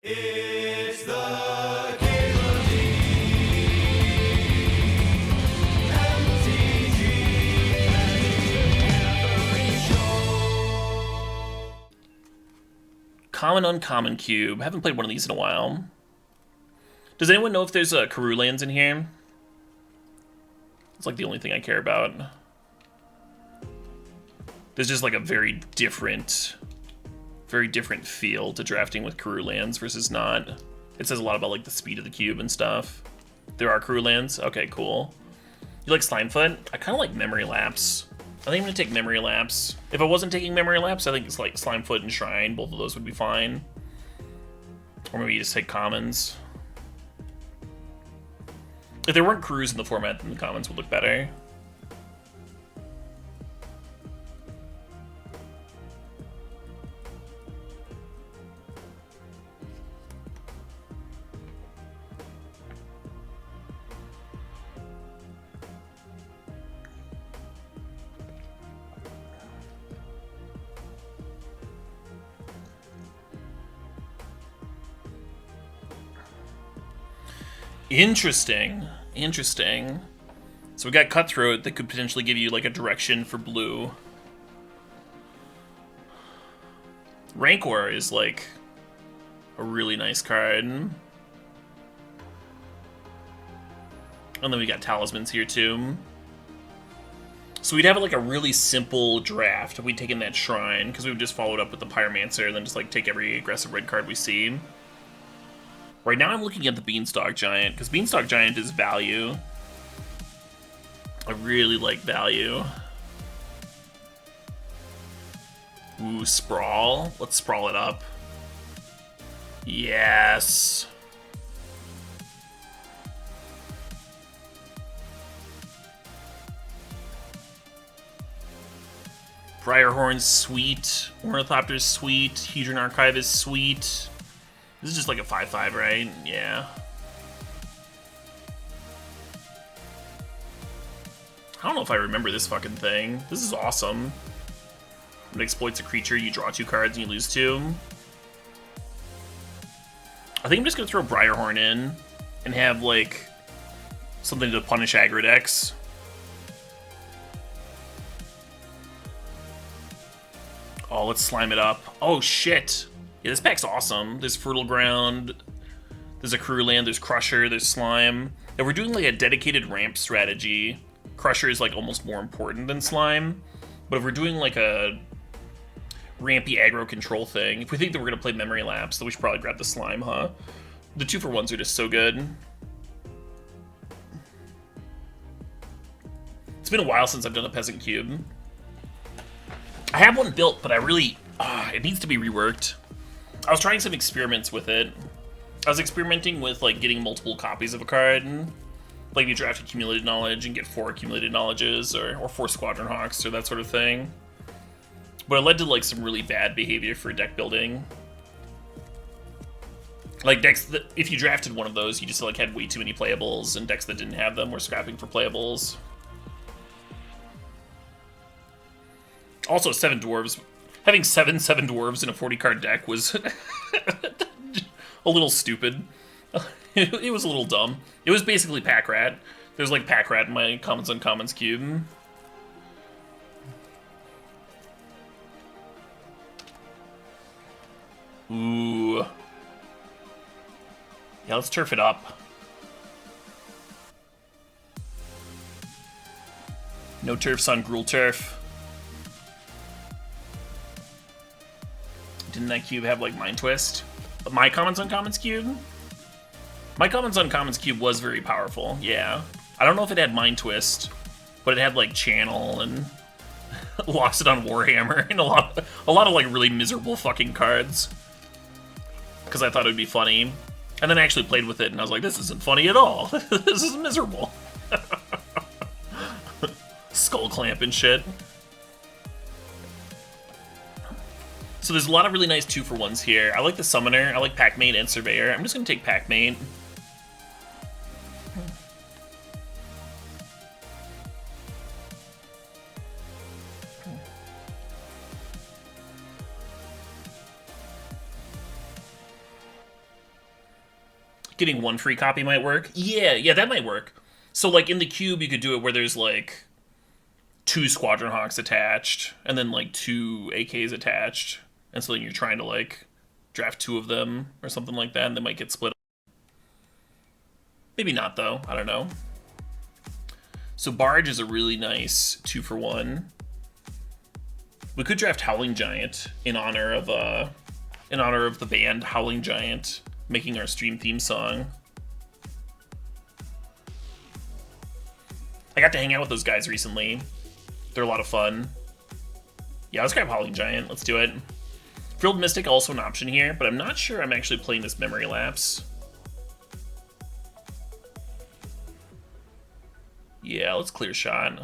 It's the CalebDMTG Show. Common Uncommon Cube. Haven't played one of these in a while. Does anyone know if there's Karoo lands in here? It's like the only thing I care about. There's just like a very different feel to drafting with Karoo lands versus not. It says a lot about like the speed of the cube and stuff. There are Karoo lands? Okay, cool. You like Slimefoot? I kind of like Memory Lapse. I think I'm gonna take Memory Lapse. If I wasn't taking Memory Lapse, I think it's like Slimefoot and Shrine. Both of those would be fine. Or maybe you just take commons. If there weren't Karoos in the format, then the commons would look better. Interesting. So we got Cutthroat that could potentially give you like a direction for blue. Rancor is like a really nice card. And then we got Talismans here too. So we'd have like a really simple draft if we'd taken that Shrine, because we would just follow it up with the Pyromancer and then just like take every aggressive red card we see. Right now I'm looking at the Beanstalk Giant, because Beanstalk Giant is value. I really like value. Ooh, Sprawl. Let's sprawl it up. Yes. Briarhorn's sweet. Ornithopter's sweet. Hedron Archive is sweet. This is just like a 5/5, right? Yeah. I don't know if I remember this fucking thing. This is awesome. When it exploits a creature, you draw 2 cards and you lose 2. I think I'm just gonna throw Briarhorn in and have like something to punish aggro decks. Oh, let's slime it up. Oh shit. Yeah, this pack's awesome. There's Fertile Ground, there's a Karoo land, there's Crusher, there's Slime. If we're doing like a dedicated ramp strategy, Crusher is like almost more important than Slime. But if we're doing like a rampy aggro control thing, if we think that we're gonna play Memory Lapse, then we should probably grab the Slime, huh? The 2-for-1s are just so good. It's been a while since I've done a Peasant Cube. I have one built, but I really, it needs to be reworked. I was trying some experiments with it. I was experimenting with like getting multiple copies of a card. Like you draft Accumulated Knowledge and get 4 Accumulated Knowledges or 4 Squadron Hawks or that sort of thing. But it led to like some really bad behavior for deck building. Like decks that, if you drafted one of those, you just like had way too many playables, and decks that didn't have them were scrapping for playables. Also, 7 dwarves. Having 7 dwarves in a 40-card deck was a little stupid. It was a little dumb. It was basically Pack Rat. There's like Pack Rat in my Commons Uncommons cube. Ooh. Yeah, let's turf it up. No turfs on Gruul Turf. Didn't that cube have like Mind Twist? My Commons Uncommons cube? My Commons Uncommons cube was very powerful, yeah. I don't know if it had Mind Twist, but it had like Channel and lost it on Warhammer and a lot of like really miserable fucking cards. Because I thought it would be funny. And then I actually played with it and I was like, this isn't funny at all. This is miserable. Skull Clamp and shit. So there's a lot of really nice 2-for-1s here. I like the Summoner, I like Packmate and Surveyor. I'm just gonna take Packmate. Getting one free copy might work. Yeah, that might work. So, like, in the cube, you could do it where there's, like, 2 Squadron Hawks attached, and then, like, 2 AKs attached. And so then you're trying to, like, draft 2 of them, or something like that, and they might get split up. Maybe not, though. I don't know. So Barge is a really nice 2-for-1. We could draft Howling Giant in honor of the band Howling Giant making our stream theme song. I got to hang out with those guys recently. They're a lot of fun. Yeah, let's grab Howling Giant. Let's do it. Frilled Mystic also an option here, but I'm not sure I'm actually playing this Memory Lapse. Yeah, let's clear shot.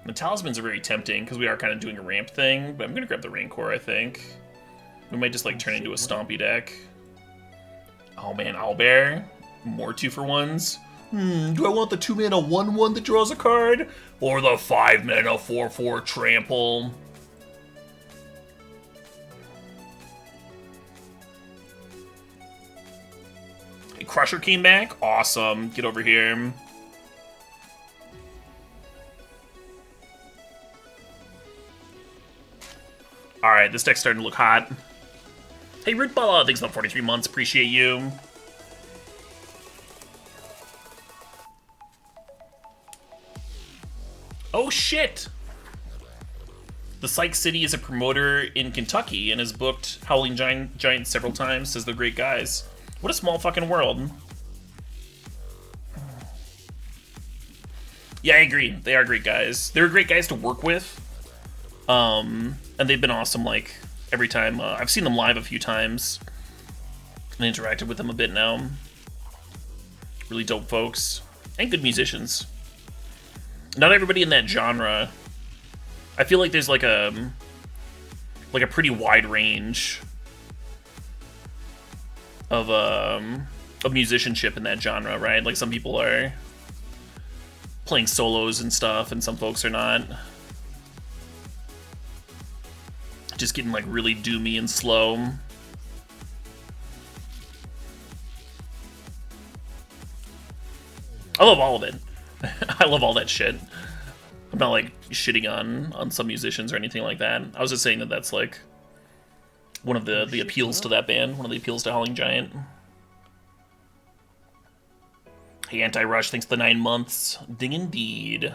The Talismans are very tempting because we are kind of doing a ramp thing, but I'm going to grab the Rancor, I think. We might just like turn into a stompy deck. Oh man, Owlbear. More 2-for-1s. Do I want the 2-mana 1/1 that draws a card? Or the 5-mana 4/4 trample? Crusher came back? Awesome. Get over here. Alright, this deck's starting to look hot. Hey, Rootball, thanks for the 43 months. Appreciate you. Oh, shit! The Psych City is a promoter in Kentucky and has booked Howling Giant several times, says they're great guys. What a small fucking world. Yeah, I agree. They are great guys. They're great guys to work with. And they've been awesome, like, every time. I've seen them live a few times and interacted with them a bit now. Really dope folks. And good musicians. Not everybody in that genre. I feel like there's like a pretty wide range of musicianship in that genre, right? Like some people are playing solos and stuff, and some folks are not. Just getting like really doomy and slow. I love all of it. I love all that shit. I'm not like shitting on some musicians or anything like that. I was just saying that that's like one of the appeals to that band, one of the appeals to Howling Giant. Hey, Anti-Rush, thanks for the 9 months. Ding indeed.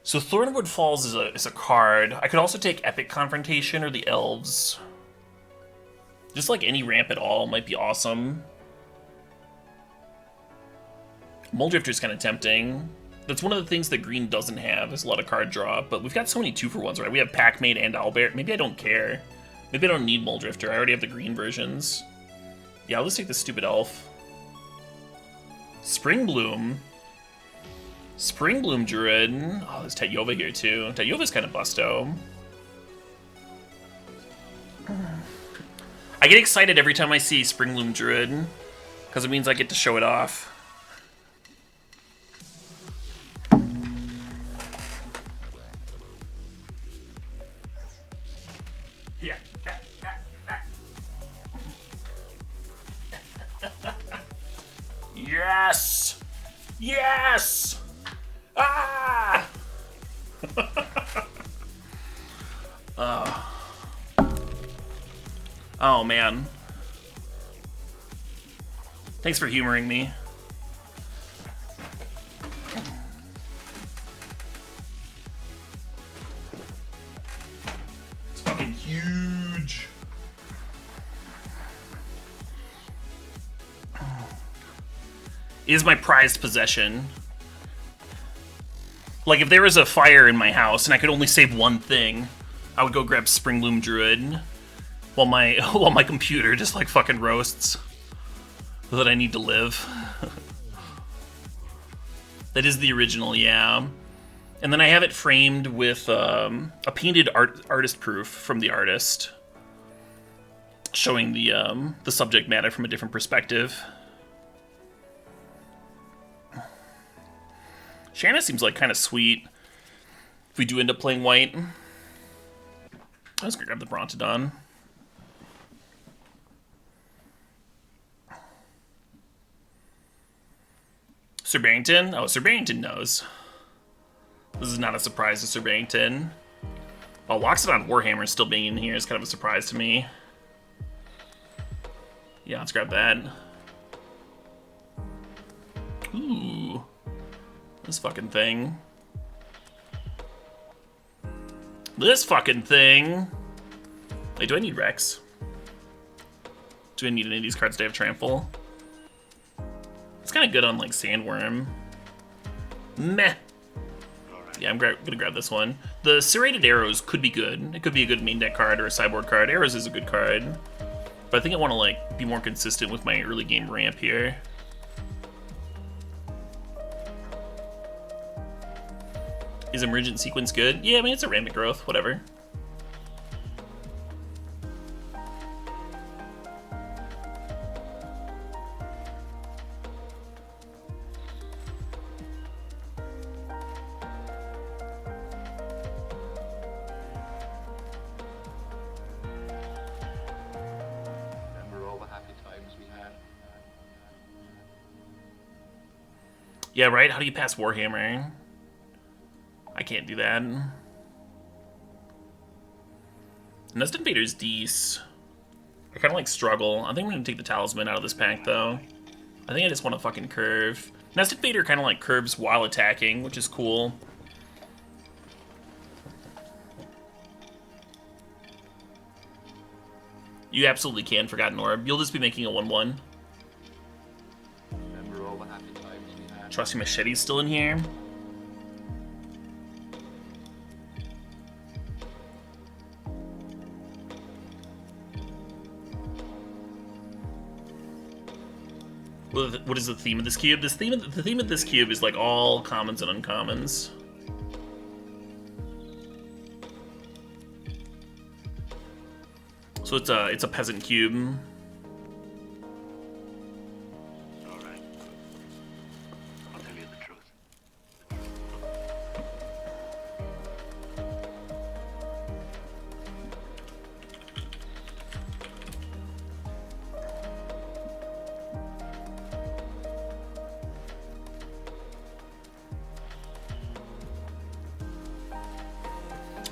So Thornwood Falls is a card. I could also take Epic Confrontation or the Elves. Just like any ramp at all might be awesome. Muldrifter is kind of tempting. That's one of the things that green doesn't have, is a lot of card draw, but we've got so many 2-for-1s, right? We have Packmate and Owlbear. Maybe I don't care. Maybe I don't need Muldrifter. I already have the green versions. Yeah, let's take the stupid elf. Springbloom. Springbloom Druid. Oh, there's Tayova here too. Tayova's kind of busto. I get excited every time I see Springbloom Druid, because it means I get to show it off. Yeah. Yes! Yes! Ah! Oh, man. Thanks for humoring me. It's fucking huge. It is my prized possession. Like, if there was a fire in my house and I could only save one thing, I would go grab Springbloom Druid while my computer just, like, fucking roasts that I need to live. That is the original, yeah. And then I have it framed with a painted artist proof from the artist, showing the subject matter from a different perspective. Shanna seems like kind of sweet if we do end up playing white. I was gonna grab the Brontodon. Sir Barrington? Oh, Sir Barrington knows. This is not a surprise to Sir Barrington. Oh, Loxodon Warhammer still being in here is kind of a surprise to me. Yeah, let's grab that. Ooh. This fucking thing. This fucking thing. Wait, do I need Rex? Do I need any of these cards to have Trample? It's kind of good on, like, Sandworm. Meh. Yeah, I'm gonna grab this one. The Serrated Arrows could be good. It could be a good main deck card or a sideboard card. Arrows is a good card. But I think I want to, like, be more consistent with my early game ramp here. Is Emergent Sequence good? Yeah, I mean, it's a rampant growth, whatever. Yeah, right? How do you pass Warhammer? I can't do that. Nest Invader's Deece. I kind of like struggle. I think I'm going to take the Talisman out of this pack, though. I think I just want to fucking curve. Nest Invader kind of like curves while attacking, which is cool. You absolutely can Forgotten Orb. You'll just be making a 1/1. Trusty Machete's still in here. What is the theme of this cube? The theme of this cube is like all commons and uncommons. So it's a peasant cube.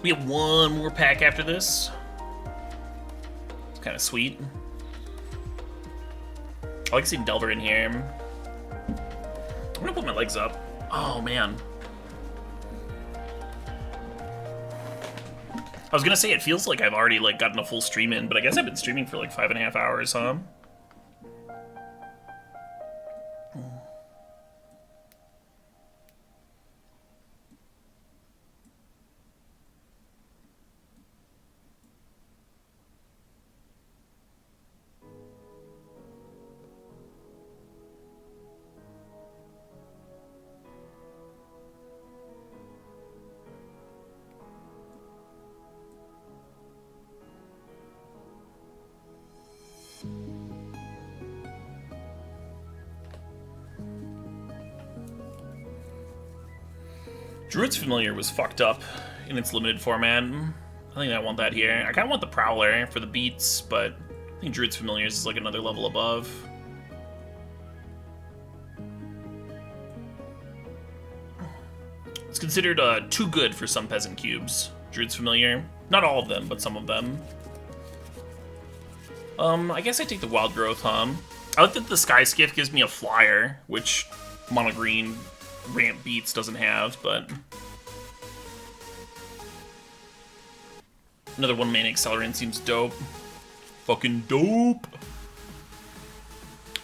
We have one more pack after this. It's kind of sweet. I like seeing Delver in here. I'm gonna put my legs up. Oh man. I was gonna say it feels like I've already like gotten a full stream in, but I guess I've been streaming for like 5.5 hours, huh? Druid's Familiar was fucked up in its limited format. I think I want that here. I kind of want the Prowler for the beats, but I think Druid's Familiar is like another level above. It's considered too good for some peasant cubes. Druid's Familiar. Not all of them, but some of them. I guess I take the Wild Growth, huh? I like that the Sky Skiff gives me a flyer, which mono green ramp beats doesn't have, but another 1-mana accelerant seems dope. Fucking dope.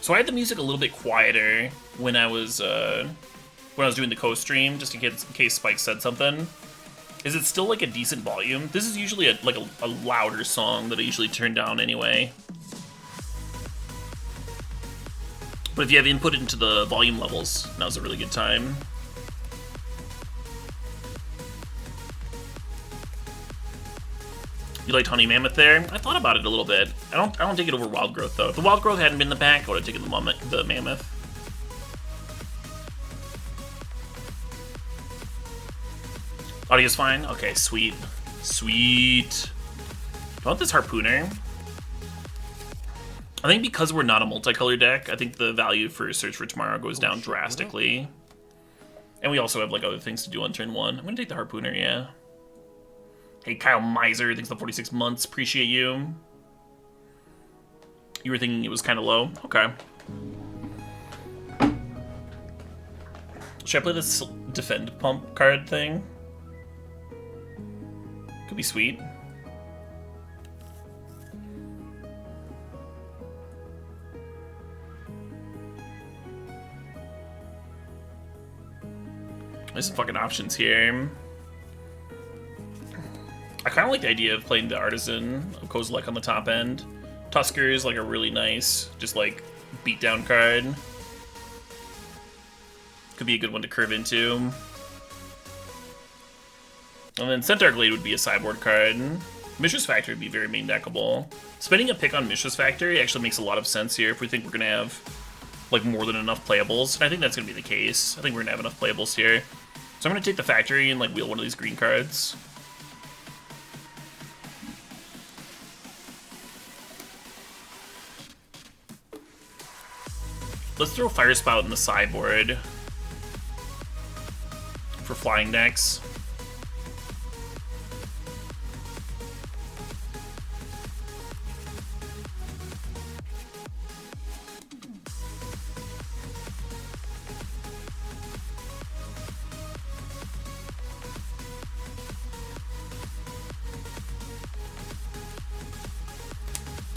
So I had the music a little bit quieter when I was doing the co-stream, just in case Spike said something. Is it still like a decent volume? This is usually a louder song that I usually turn down anyway. But if you have input into the volume levels, now's a really good time. You liked Honey Mammoth there? I thought about it a little bit. I don't take it over Wild Growth though. If the Wild Growth hadn't been in the pack, I would have taken the Mammoth. Audio's fine? Okay, sweet. Sweet. I want this Harpooner. I think because we're not a multicolor deck, I think the value for Search for Tomorrow goes down drastically. And we also have like other things to do on turn 1. I'm gonna take the Harpooner, yeah. Hey, Kyle Miser, thanks for the 46 months. Appreciate you. You were thinking it was kind of low? Okay. Should I play this Defend Pump card thing? Could be sweet. There's some fucking options here. I kind of like the idea of playing the Artisan of Kozilek on the top end. Tusker is like a really nice, just like beatdown card. Could be a good one to curve into. And then Centaur Glade would be a sideboard card. Mishra's Factory would be very main deckable. Spending a pick on Mishra's Factory actually makes a lot of sense here if we think we're gonna have like more than enough playables. And I think that's gonna be the case. I think we're gonna have enough playables here. So I'm gonna take the Factory and like wheel one of these green cards. Let's throw Fire Spout in the sideboard for flying decks.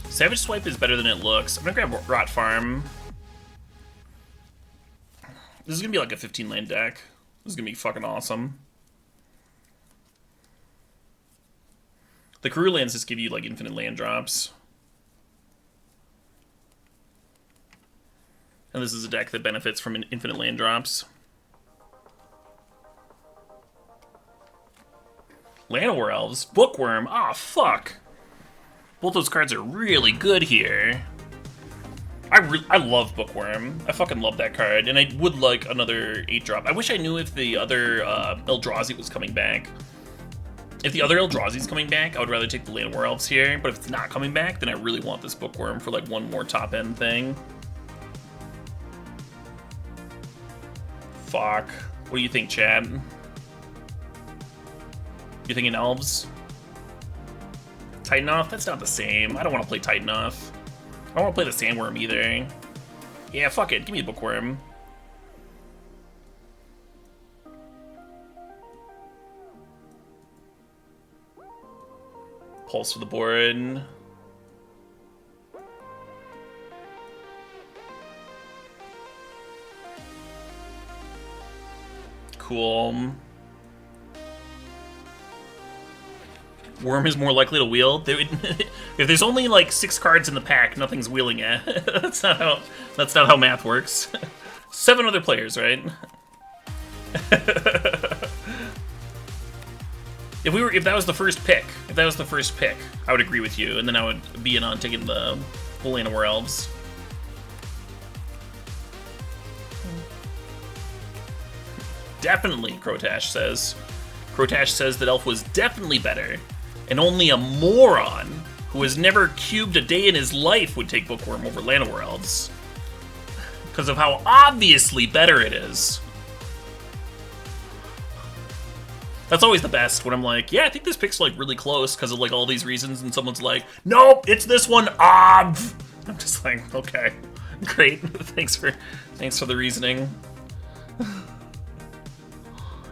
Savage Swipe is better than it looks. I'm gonna grab Rot Farm. This is gonna be like a 15 land deck. This is gonna be fucking awesome. The Career Lands just give you like infinite land drops. And this is a deck that benefits from infinite land drops. Llanowar Elves, Bookworm, ah, fuck. Both those cards are really good here. I love Bookworm. I fucking love that card, and I would like another 8-drop. I wish I knew if the other Eldrazi was coming back. If the other Eldrazi's coming back, I would rather take the Llanowar Elves here, but if it's not coming back, then I really want this Bookworm for like one more top-end thing. Fuck. What do you think, Chad? You thinking Elves? Titan Off? That's not the same. I don't want to play Titan Off. I don't want to play the Sandworm either. Yeah, fuck it. Give me the Bookworm. Pulse to the board. Cool. Worm is more likely to wheel. If there's only like 6 cards in the pack, nothing's wheeling it. That's not how math works. 7 other players, right? If that was the first pick, I would agree with you, and then I would be in on taking the Llanowar Elves. Definitely, Crotash says. Crotash says that Elf was definitely better. And only a moron who has never cubed a day in his life would take Bookworm over Llanowar Elves. Because of how obviously better it is. That's always the best, when I'm like, yeah, I think this pick's like really close because of like all these reasons, and someone's like, nope, it's this one, I'm just like, okay, great, thanks for the reasoning.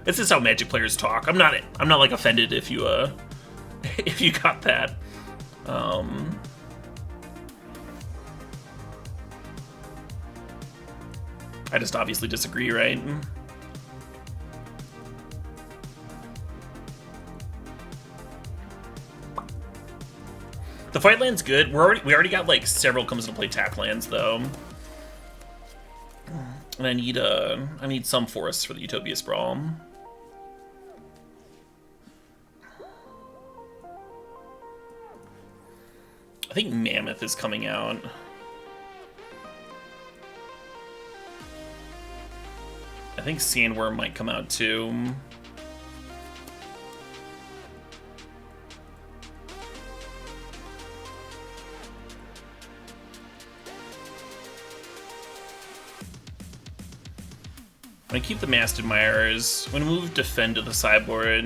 This is how Magic players talk. I'm not like offended if you if you got that. I just obviously disagree, right? The fight land's good. We already got like several comes into play tap lands though. And I need some forests for the Utopia Sprawl. I think Mammoth is coming out. I think Sandworm might come out too. gonna keep the Masted Myers. I'm gonna move Defend to the sideboard.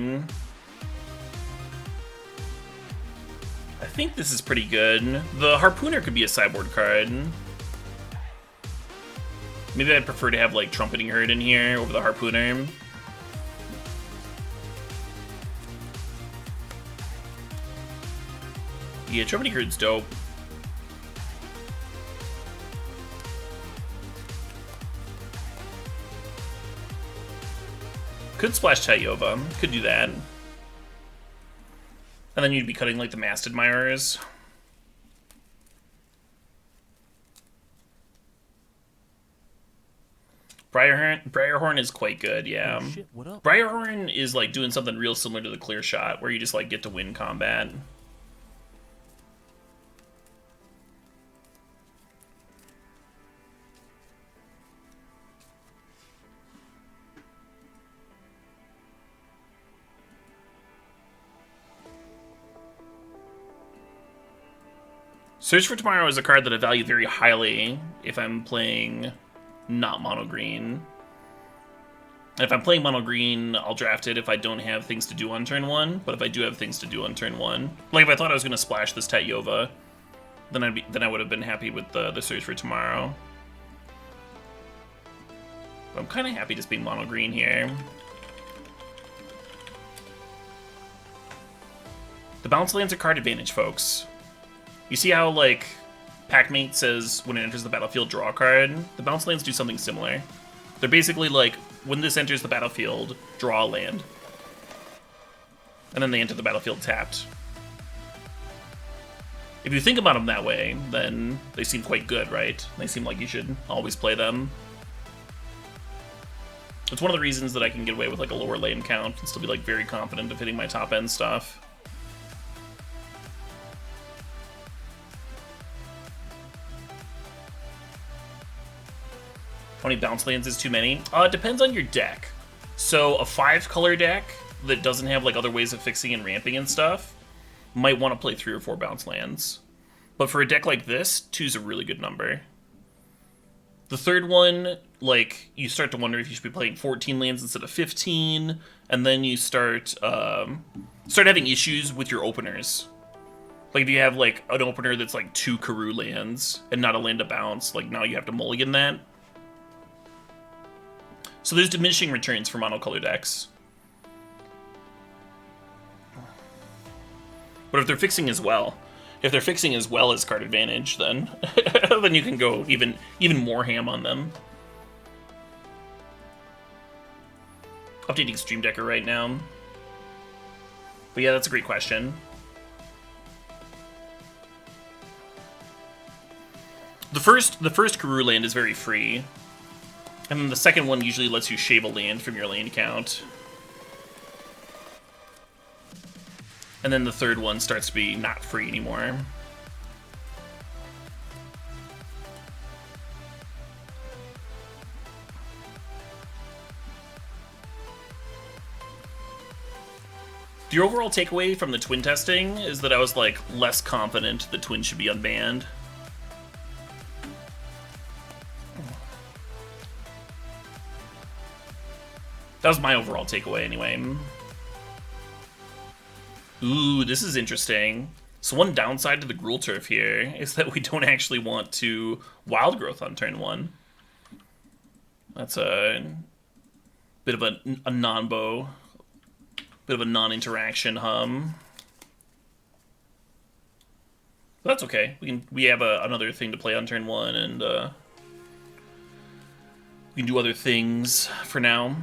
I think this is pretty good. The Harpooner could be a sideboard card. Maybe I'd prefer to have, like, Trumpeting Herd in here over the Harpooner. Yeah, Trumpeting Herd's dope. Could splash Tayova. Could do that. And then you'd be cutting, like, the Masted Myers. Briarhorn is quite good, yeah. Oh, shit, what up? Briarhorn is, like, doing something real similar to the Clear Shot, where you just, like, get to win combat. Search for Tomorrow is a card that I value very highly if I'm playing not mono green. And if I'm playing mono green, I'll draft it if I don't have things to do on turn 1. But if I do have things to do on turn 1, like if I thought I was going to splash this Tayova, then I would have been happy with the Search for Tomorrow. But I'm kind of happy just being mono green here. The bounce lands are card advantage, folks. You see how, like, Packmate says when it enters the battlefield, draw a card? The bounce lands do something similar. They're basically like, when this enters the battlefield, draw a land. And then they enter the battlefield tapped. If you think about them that way, then they seem quite good, right? They seem like you should always play them. It's one of the reasons that I can get away with, like, a lower lane count and still be, like, very confident of hitting my top end stuff. How many bounce lands is too many? It depends on your deck. So a 5-color deck that doesn't have, like, other ways of fixing and ramping and stuff might want to play 3 or 4 bounce lands. But for a deck like this, 2's a really good number. The third one, like, you start to wonder if you should be playing 14 lands instead of 15, and then you start having issues with your openers. Like, if you have, like, an opener that's, like, 2 Karoo lands and not a land to bounce, like, now you have to mulligan that. So there's diminishing returns for monocolor decks. But if they're fixing as well as card advantage, then then you can go even more ham on them. Updating Stream Decker right now. But yeah, that's a great question. The first Karoo land is very free. And then the second one usually lets you shave a land from your lane count. And then the third one starts to be not free anymore. The overall takeaway from the twin testing is that I was, like, less confident the twin should be unbanned. That was my overall takeaway, anyway. Ooh, this is interesting. So one downside to the Gruul Turf here is that we don't actually want to Wild Growth on turn 1. That's a bit of a non-bow, bit of a non-interaction hum. But that's okay. We have another thing to play on turn 1, and we can do other things for now.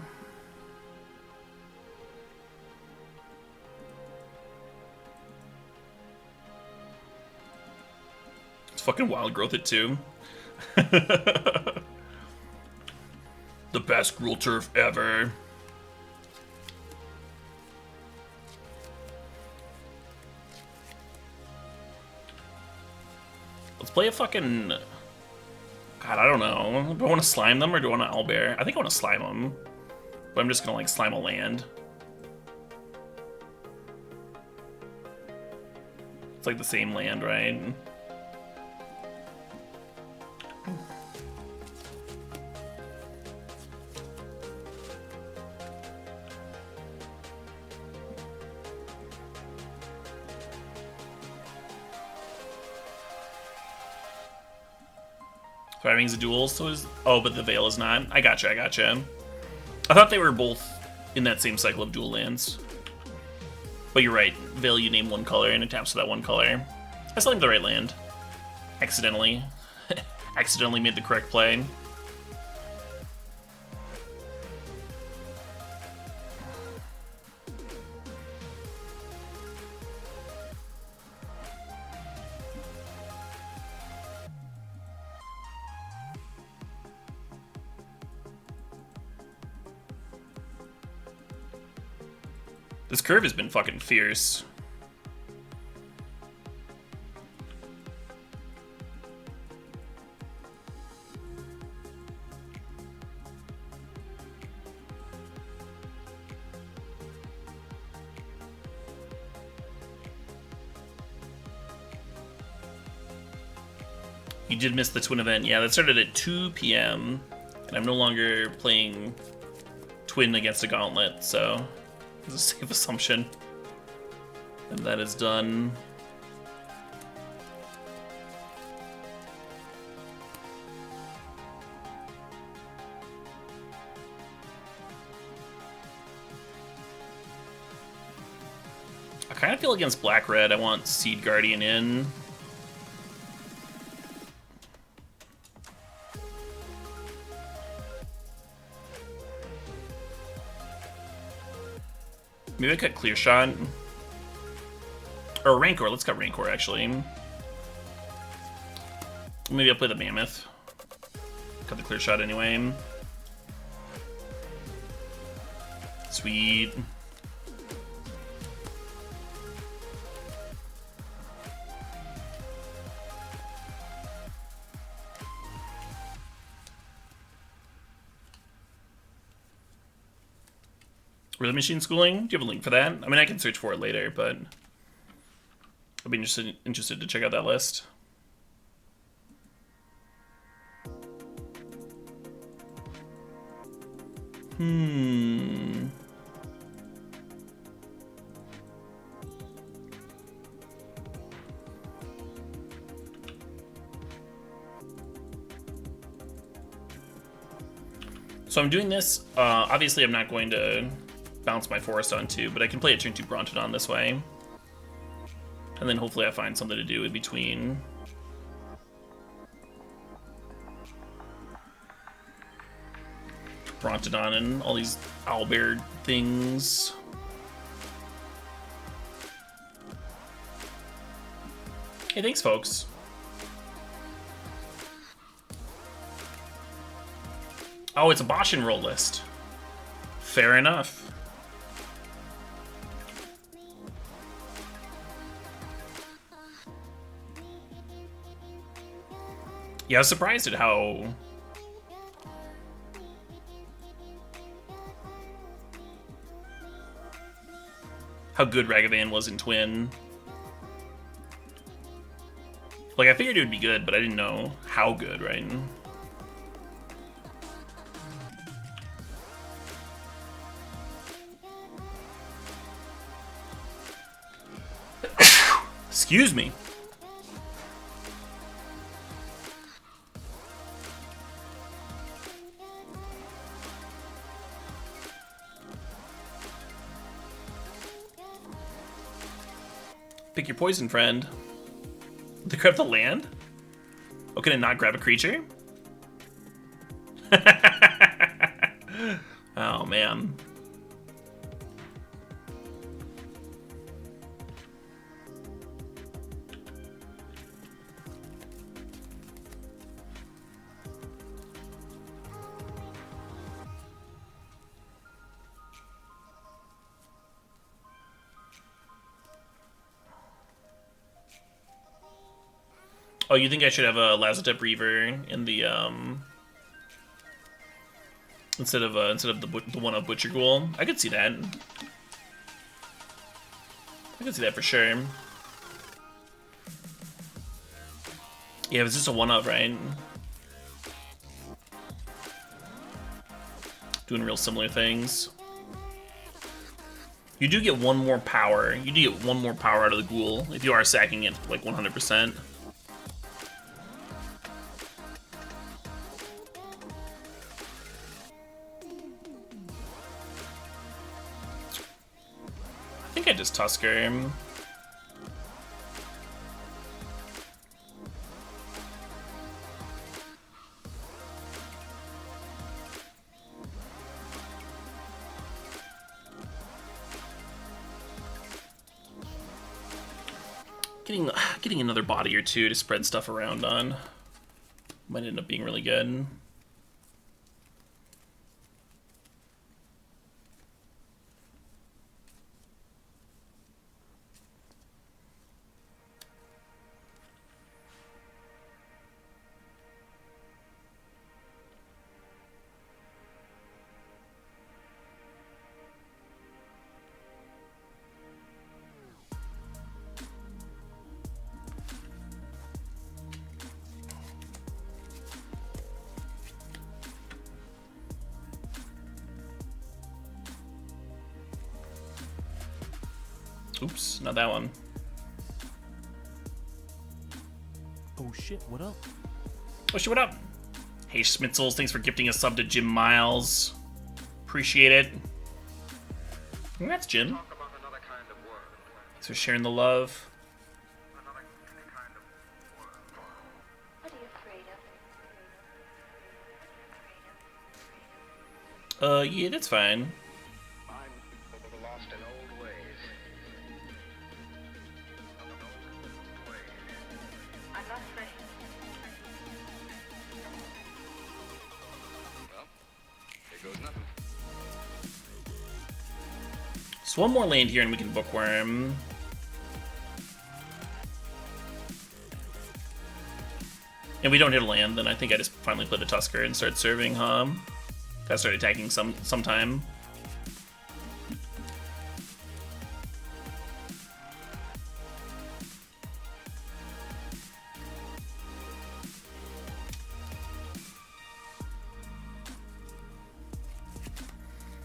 Fucking Wild Growth it too. The best Gruul Turf ever. Let's play a fucking... God, I don't know. Do I want to slime them or do I want to owlbear? I think I want to slime them. But I'm just gonna, like, slime a land. It's like the same land, right? Firing is a duel, so is... Oh, but the Veil is not. I gotcha, I gotcha. I thought they were both in that same cycle of dual lands. But you're right. Veil, you name one color and it taps to that one color. I selected the right land. Accidentally. Accidentally made the correct play. This curve has been fucking fierce. You did miss the Twin event. Yeah, that started at 2 p.m. And I'm no longer playing Twin against a Gauntlet, so it's a safe assumption. And that is done. I kind of feel against Black-Red. I want Seed Guardian in. Maybe I cut Clear Shot. Or Rancor. Let's cut Rancor, actually. Maybe I'll play the Mammoth. Cut the Clear Shot anyway. Sweet. Rhythm Machine Schooling? Do you have a link for that? I mean, I can search for it later, but I'd be interested to check out that list. So I'm doing this. Obviously, I'm not going to bounce my Forest on 2, but I can play a turn 2 Brontodon this way. And then hopefully I find something to do in between. Brontodon and all these Owlbear things. Hey, thanks, folks. Oh, it's a Bosch and roll list. Fair enough. Yeah, I was surprised at how good Ragavan was in Twin. Like, I figured it would be good, but I didn't know how good, right? Excuse me. Pick your poison, friend. They grab the land? Oh, can it not grab a creature? Oh, man. Oh, you think I should have a Lazotep Reaver in the instead of the one of Butcher Ghoul? I could see that. I could see that for sure. Yeah, it was just a one of, right? Doing real similar things. You do get one more power. You do get one more power out of the Ghoul if you are sacking it like 100%. think I just Tusker him. Getting another body or two to spread stuff around on might end up being really good. Oops, not that one. Oh shit, what up? Oh shit, what up? Hey Schmitzels, thanks for gifting a sub to Jim Miles. Appreciate it. Congrats, Jim. Thanks for sharing the love. Yeah, that's fine. So one more land here and we can bookworm. And we don't hit a land, then I think I just finally play the Tusker and start serving, huh? Gotta start attacking sometime.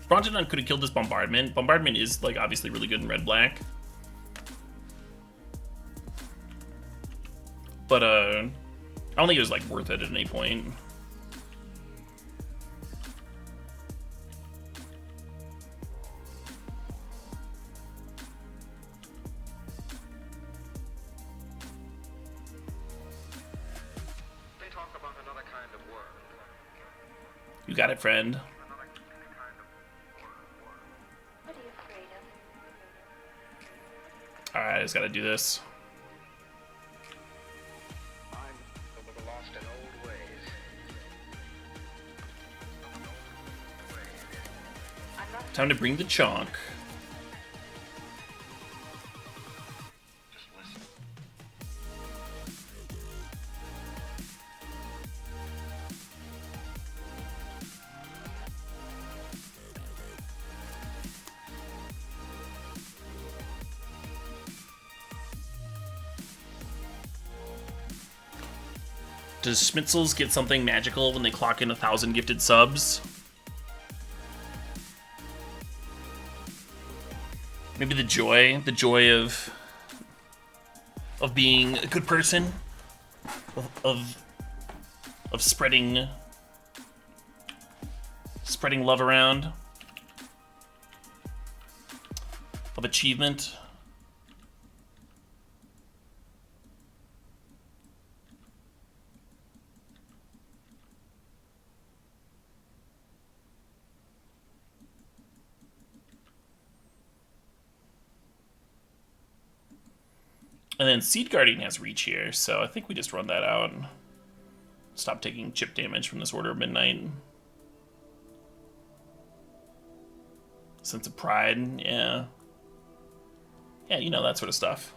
Bronzenon could have killed this Bombardment. Bombardment is, like, obviously really good in red-black. But, I don't think it was, like, worth it at any point. They talk about another kind of world. You got it, friend. Alright, I just gotta do this. I'm lost in old ways. Time to bring the chonk. Just listen. Does Schmitzels get something magical when they clock in 1,000 gifted subs? Maybe the joy of being a good person, of spreading love around, of achievement. And then Seed Guardian has reach here, so I think we just run that out and stop taking chip damage from this Order of Midnight. Sense of pride, yeah. Yeah, you know, that sort of stuff.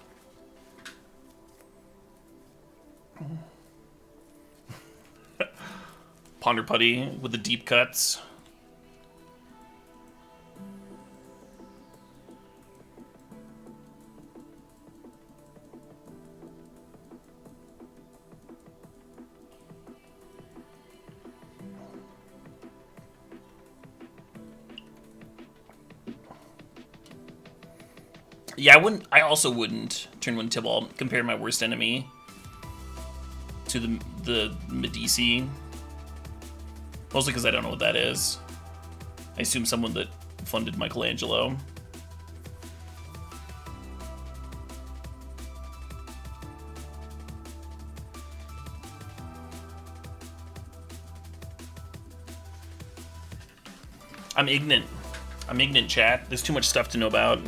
Ponder Putty with the deep cuts. Yeah, I also wouldn't turn one Tibalt compare my worst enemy to the Medici. Mostly because I don't know what that is. I assume someone that funded Michelangelo. I'm ignorant. I'm ignorant, chat. There's too much stuff to know about.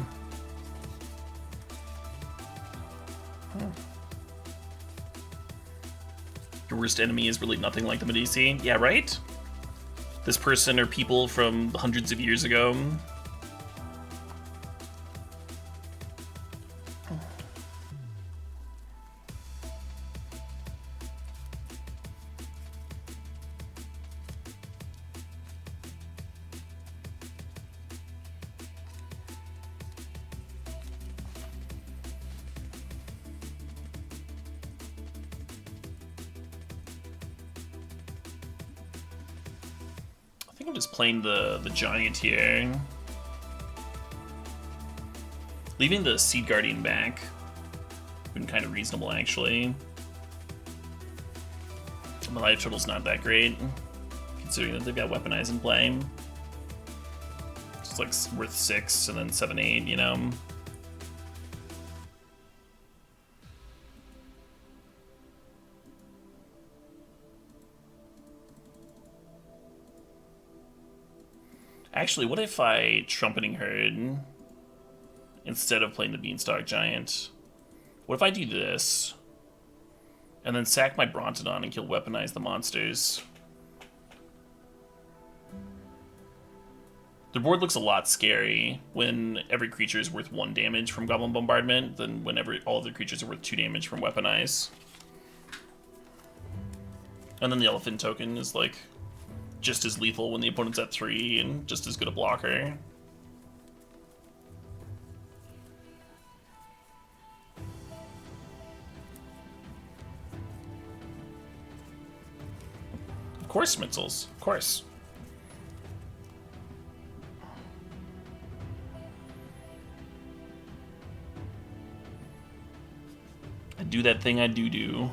Your worst enemy is really nothing like the Medici. Yeah, right? This person or people from hundreds of years ago. I think I'm just playing the giant here. Leaving the Seed Guardian back. Been kind of reasonable, actually. The Life Turtle's not that great, considering that they've got Weaponize in play. It's like worth 6 and then 7, 8, you know? Actually, what if I Trumpeting Herd instead of playing the Beanstalk Giant? What if I do this, and then sack my Brontodon and kill Weaponize the monsters? The board looks a lot scary when every creature is worth 1 damage from Goblin Bombardment than whenever all other creatures are worth 2 damage from Weaponize. And then the Elephant token is like just as lethal when the opponent's at 3 and just as good a blocker. Of course, Smitzels. Of course. I do that thing I do.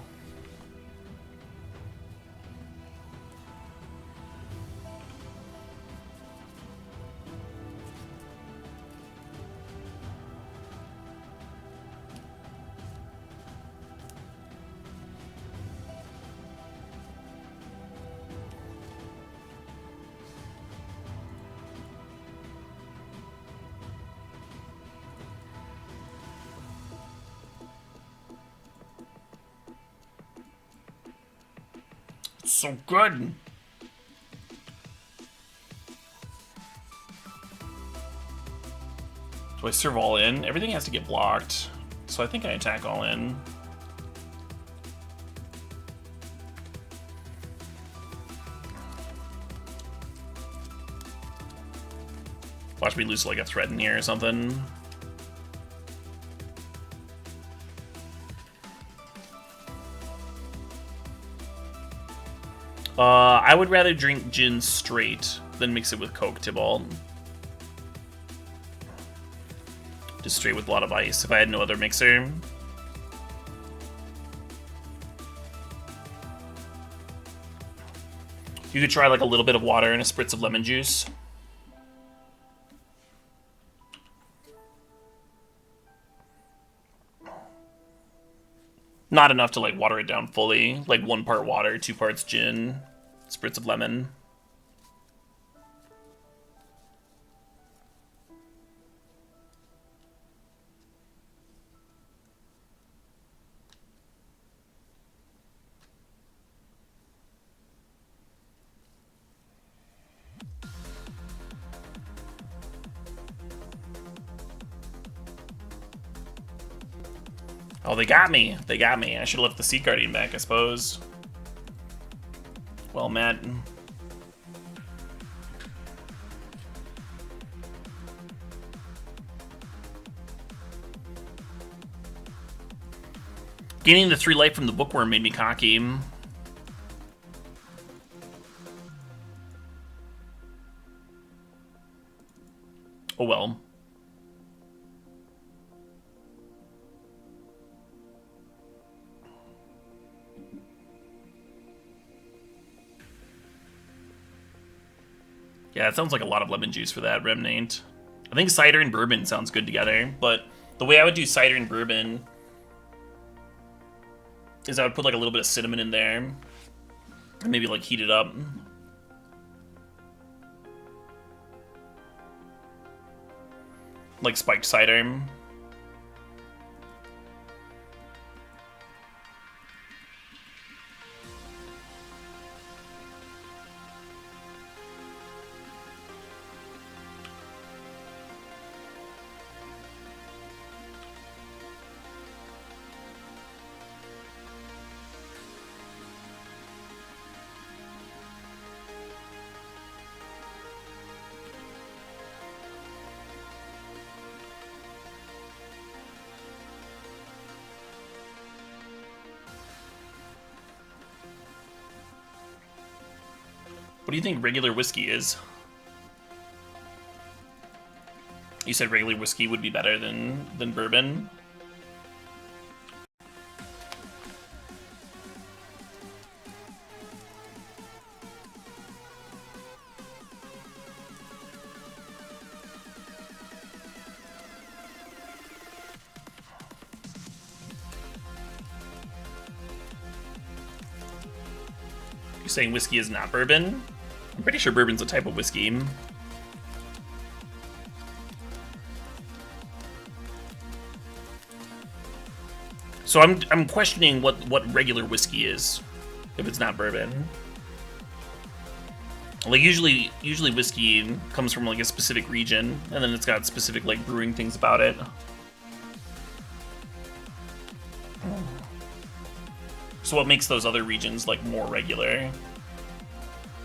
So good. Do I serve all in? Everything has to get blocked, so I think I attack all in. Watch me lose like a threat in here or something. I would rather drink gin straight than mix it with Coke, Tybalt. Just straight with a lot of ice if I had no other mixer. You could try like a little bit of water and a spritz of lemon juice. Not enough to like water it down fully. Like 1 part water, 2 parts gin, spritz of lemon. Oh, they got me. They got me. I should have left the Seed Guardian back, I suppose. Well, Matt. Gaining the 3 life from the Bookworm made me cocky. Oh well. Yeah, it sounds like a lot of lemon juice for that Remnant. I think cider and bourbon sounds good together, but the way I would do cider and bourbon is I would put like a little bit of cinnamon in there and maybe like heat it up. like spiked sidearm. What do you think regular whiskey is? You said regular whiskey would be better than bourbon. You're saying whiskey is not bourbon? I'm pretty sure bourbon's a type of whiskey. So I'm questioning what regular whiskey is, if it's not bourbon. Like usually whiskey comes from like a specific region, and then it's got specific like brewing things about it. So what makes those other regions like more regular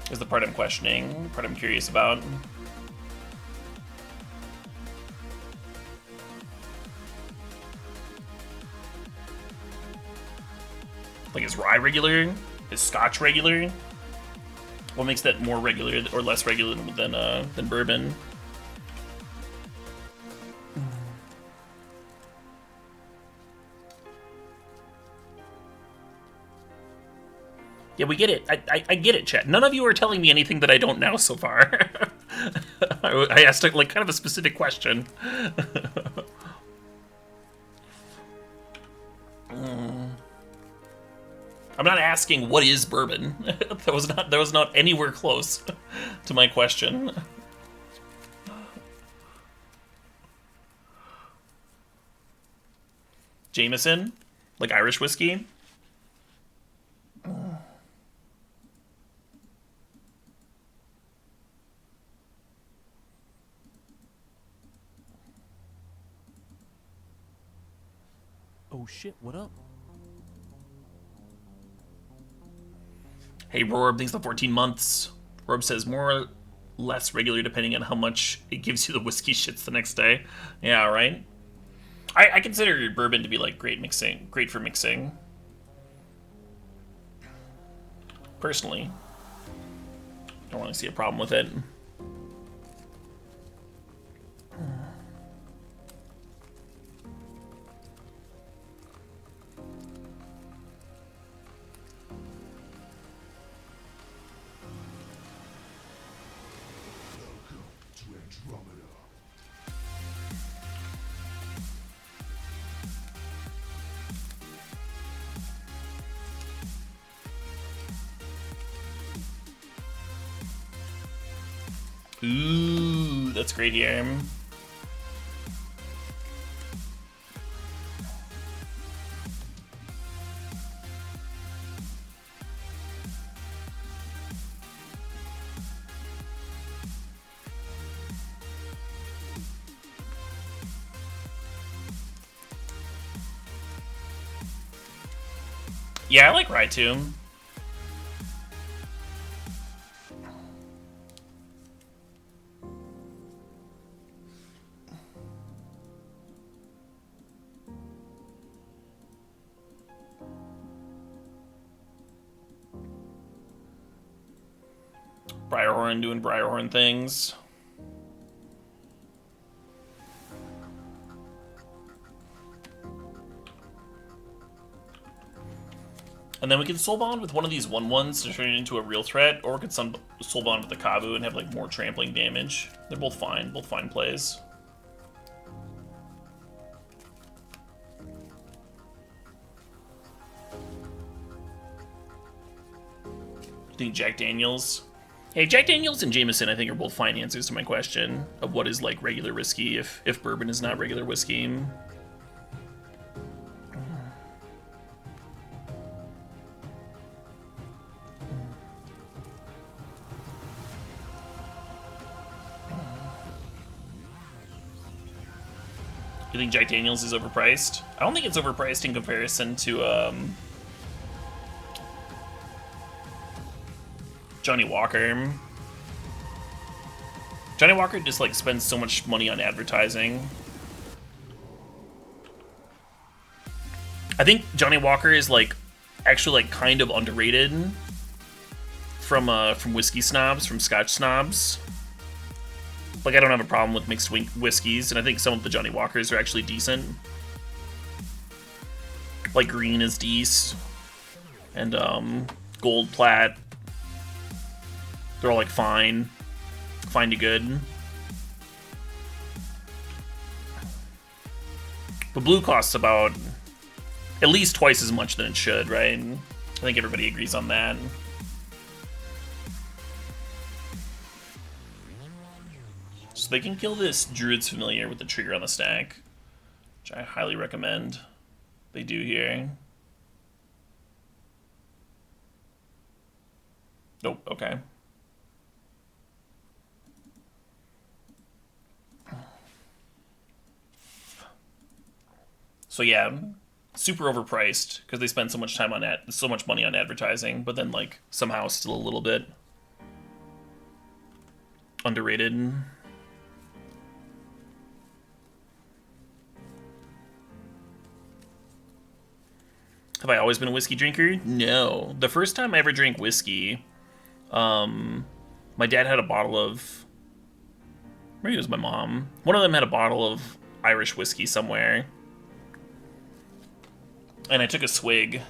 is the part I'm questioning, the part I'm curious about. Like, is rye regular? Is Scotch regular? What makes that more regular or less regular than bourbon? Yeah, we get it. I get it, chat. None of you are telling me anything that I don't know so far. I asked like kind of a specific question. I'm not asking what is bourbon. That was not anywhere close to my question. Jameson? Like Irish whiskey? Oh shit, what up? Hey, Rorb, thanks for 14 months. Rorb says more or less regular depending on how much it gives you the whiskey shits the next day. Yeah, right? I consider bourbon to be like great for mixing. Personally. Don't really see a problem with it. Ooh, that's great here. Yeah, I like rye too. Briarhorn doing Briarhorn things. And then we can soul bond with one of these 1/1s to turn it into a real threat, or we could soul bond with the Kavu and have like more trampling damage. They're both fine plays. I think Jack Daniels. Hey, Jack Daniels and Jameson, I think, are both fine answers to my question of what is like regular whiskey if bourbon is not regular whiskey. You think Jack Daniels is overpriced? I don't think it's overpriced in comparison to Johnny Walker. Johnny Walker just like spends so much money on advertising. I think Johnny Walker is like actually like kind of underrated from whiskey snobs, from Scotch snobs. Like, I don't have a problem with mixed whiskeys, and I think some of the Johnny Walkers are actually decent. Like, green is decent, and gold plat. They're all like fine to good. But blue costs about at least twice as much than it should, right? I think everybody agrees on that. So they can kill this Druid's Familiar with the trigger on the stack, which I highly recommend they do here. Nope, okay. So yeah, super overpriced because they spend so much time on so much money on advertising, but then like somehow still a little bit underrated. Have I always been a whiskey drinker? No. The first time I ever drank whiskey, my dad had a bottle of, maybe it was my mom. One of them had a bottle of Irish whiskey somewhere. And I took a swig.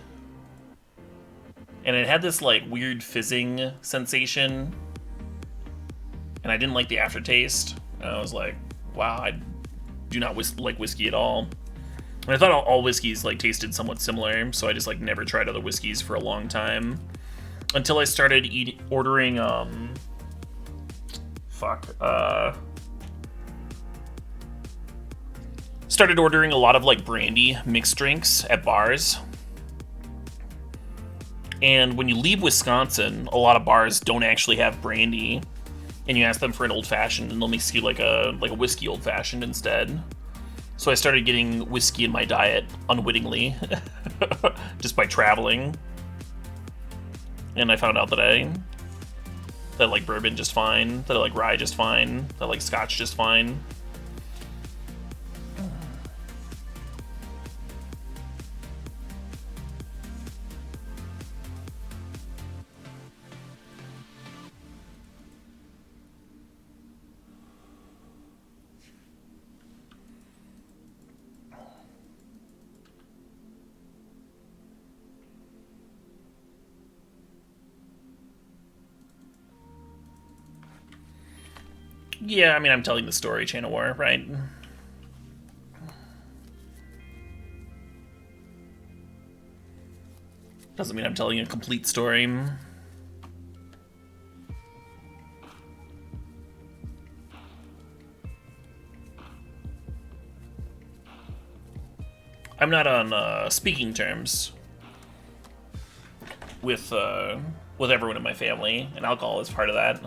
And it had this like weird fizzing sensation. And I didn't like the aftertaste. And I was like, wow, I do not like whiskey at all. And I thought all whiskeys like tasted somewhat similar, so I just like never tried other whiskeys for a long time. Until I started ordering started ordering a lot of like brandy mixed drinks at bars. And when you leave Wisconsin, a lot of bars don't actually have brandy. And you ask them for an old fashioned and they'll mix you like a whiskey old fashioned instead. So I started getting whiskey in my diet unwittingly, just by traveling. And I found out that I like bourbon just fine, that I like rye just fine, that I like scotch just fine. Yeah, I mean, I'm telling the story, Chain of War, right? Doesn't mean I'm telling a complete story. I'm not on speaking terms with everyone in my family, and alcohol is part of that.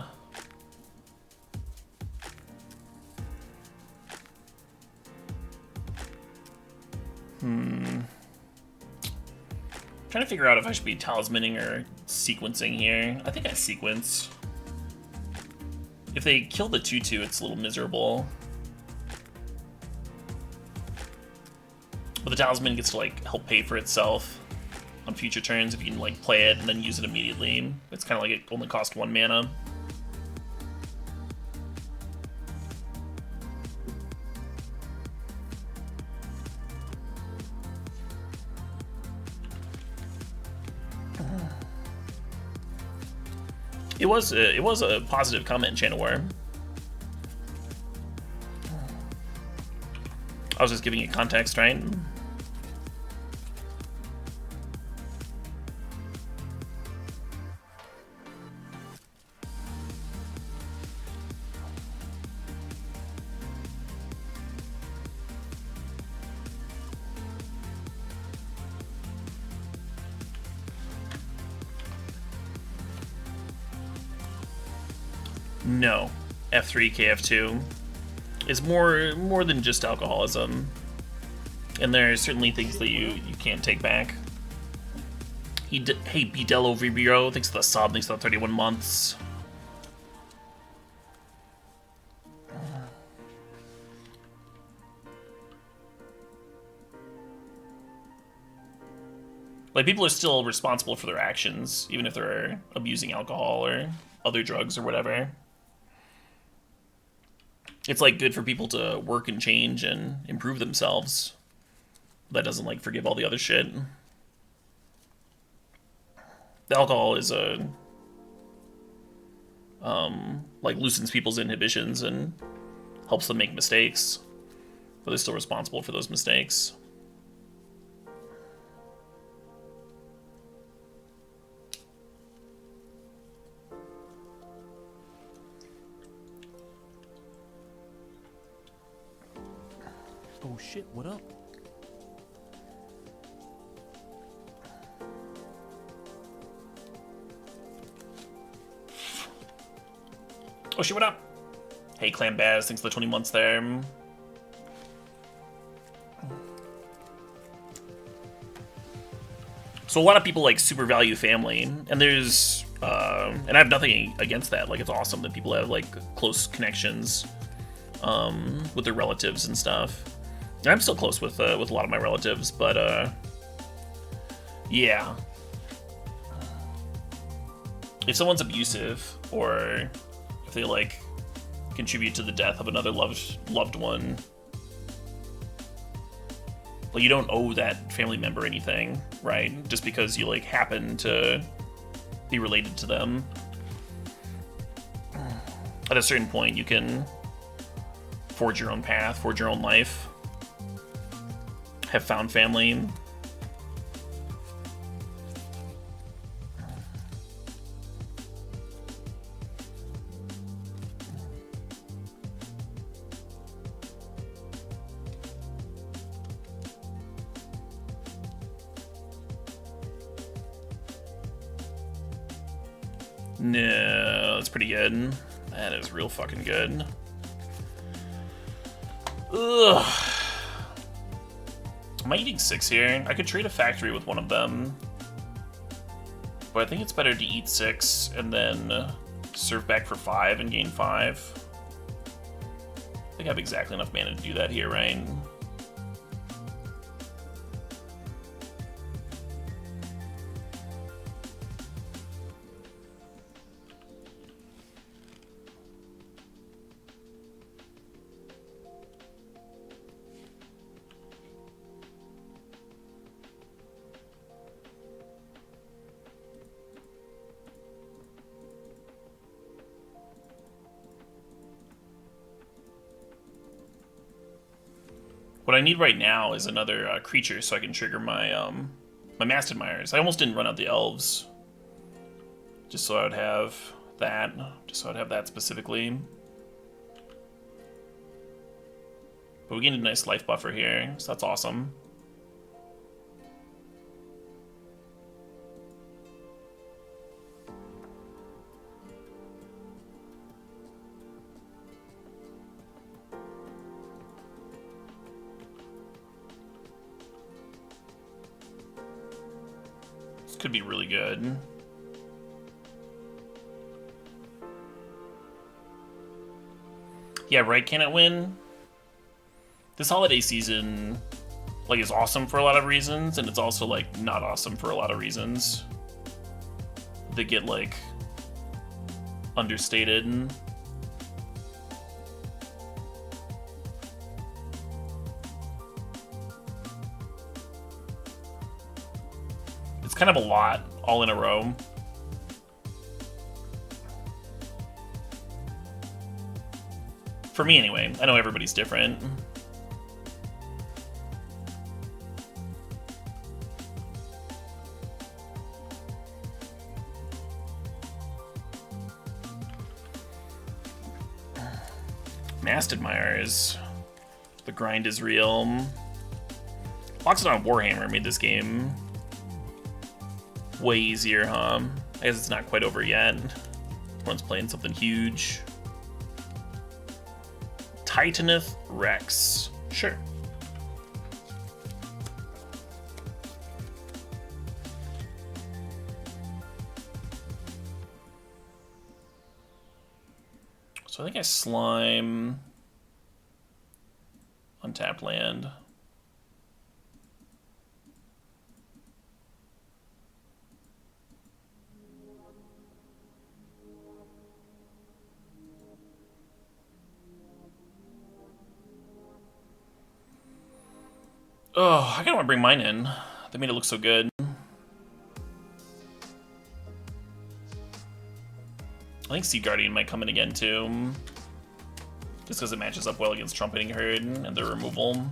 Trying to figure out if I should be talismaning or sequencing here. I think I sequence. If they kill the 2/2, it's a little miserable. But the talisman gets to like help pay for itself on future turns if you can like play it and then use it immediately. It's kind of like it only costs 1 mana. It was a positive comment, Chain of War. I was just giving it context, right? No. F3, KF2 is more than just alcoholism. And there are certainly things that you can't take back. Hey, Bidello Vibrio, thanks for the sub, thanks for the 31 months. Like, people are still responsible for their actions, even if they're abusing alcohol or other drugs or whatever. It's, like, good for people to work and change and improve themselves. That doesn't, like, forgive all the other shit. The alcohol is like, loosens people's inhibitions and helps them make mistakes. But they're still responsible for those mistakes. Oh shit, what up? Oh shit, what up? Hey, Clam Baz, thanks for the 20 months there. So a lot of people, like, super value family, and there's, and I have nothing against that. Like, it's awesome that people have, like, close connections with their relatives and stuff. And I'm still close with a lot of my relatives, but, yeah. If someone's abusive, or if they, like, contribute to the death of another loved one, well, you don't owe that family member anything, right? Just because you, like, happen to be related to them. At a certain point, you can forge your own path, forge your own life, have found family. No, that's pretty good. That is real fucking good. Ugh. Am I eating 6 here? I could trade a factory with one of them. But I think it's better to eat 6 and then serve back for 5 and gain 5. I think I have exactly enough mana to do that here, right? What I need right now is another creature so I can trigger my my Masted Mires. I almost didn't run out the elves. Just so I would have that. Just so I'd have that specifically. But we gained a nice life buffer here, so that's awesome. Could be really good. Yeah, right, can it win? This holiday season, like, is awesome for a lot of reasons, and it's also, like, not awesome for a lot of reasons. They get, like, understated. Kind of a lot, all in a row. For me, anyway. I know everybody's different. Masted Mires. The grind is real. Loxodon Warhammer made this game way easier, huh? I guess it's not quite over yet. Everyone's playing something huge. Titanith Rex. Sure. So I think I slime untapped land. Oh, I kinda wanna bring mine in. They made it look so good. I think Sea Guardian might come in again too. Just because it matches up well against Trumpeting Herd and their removal.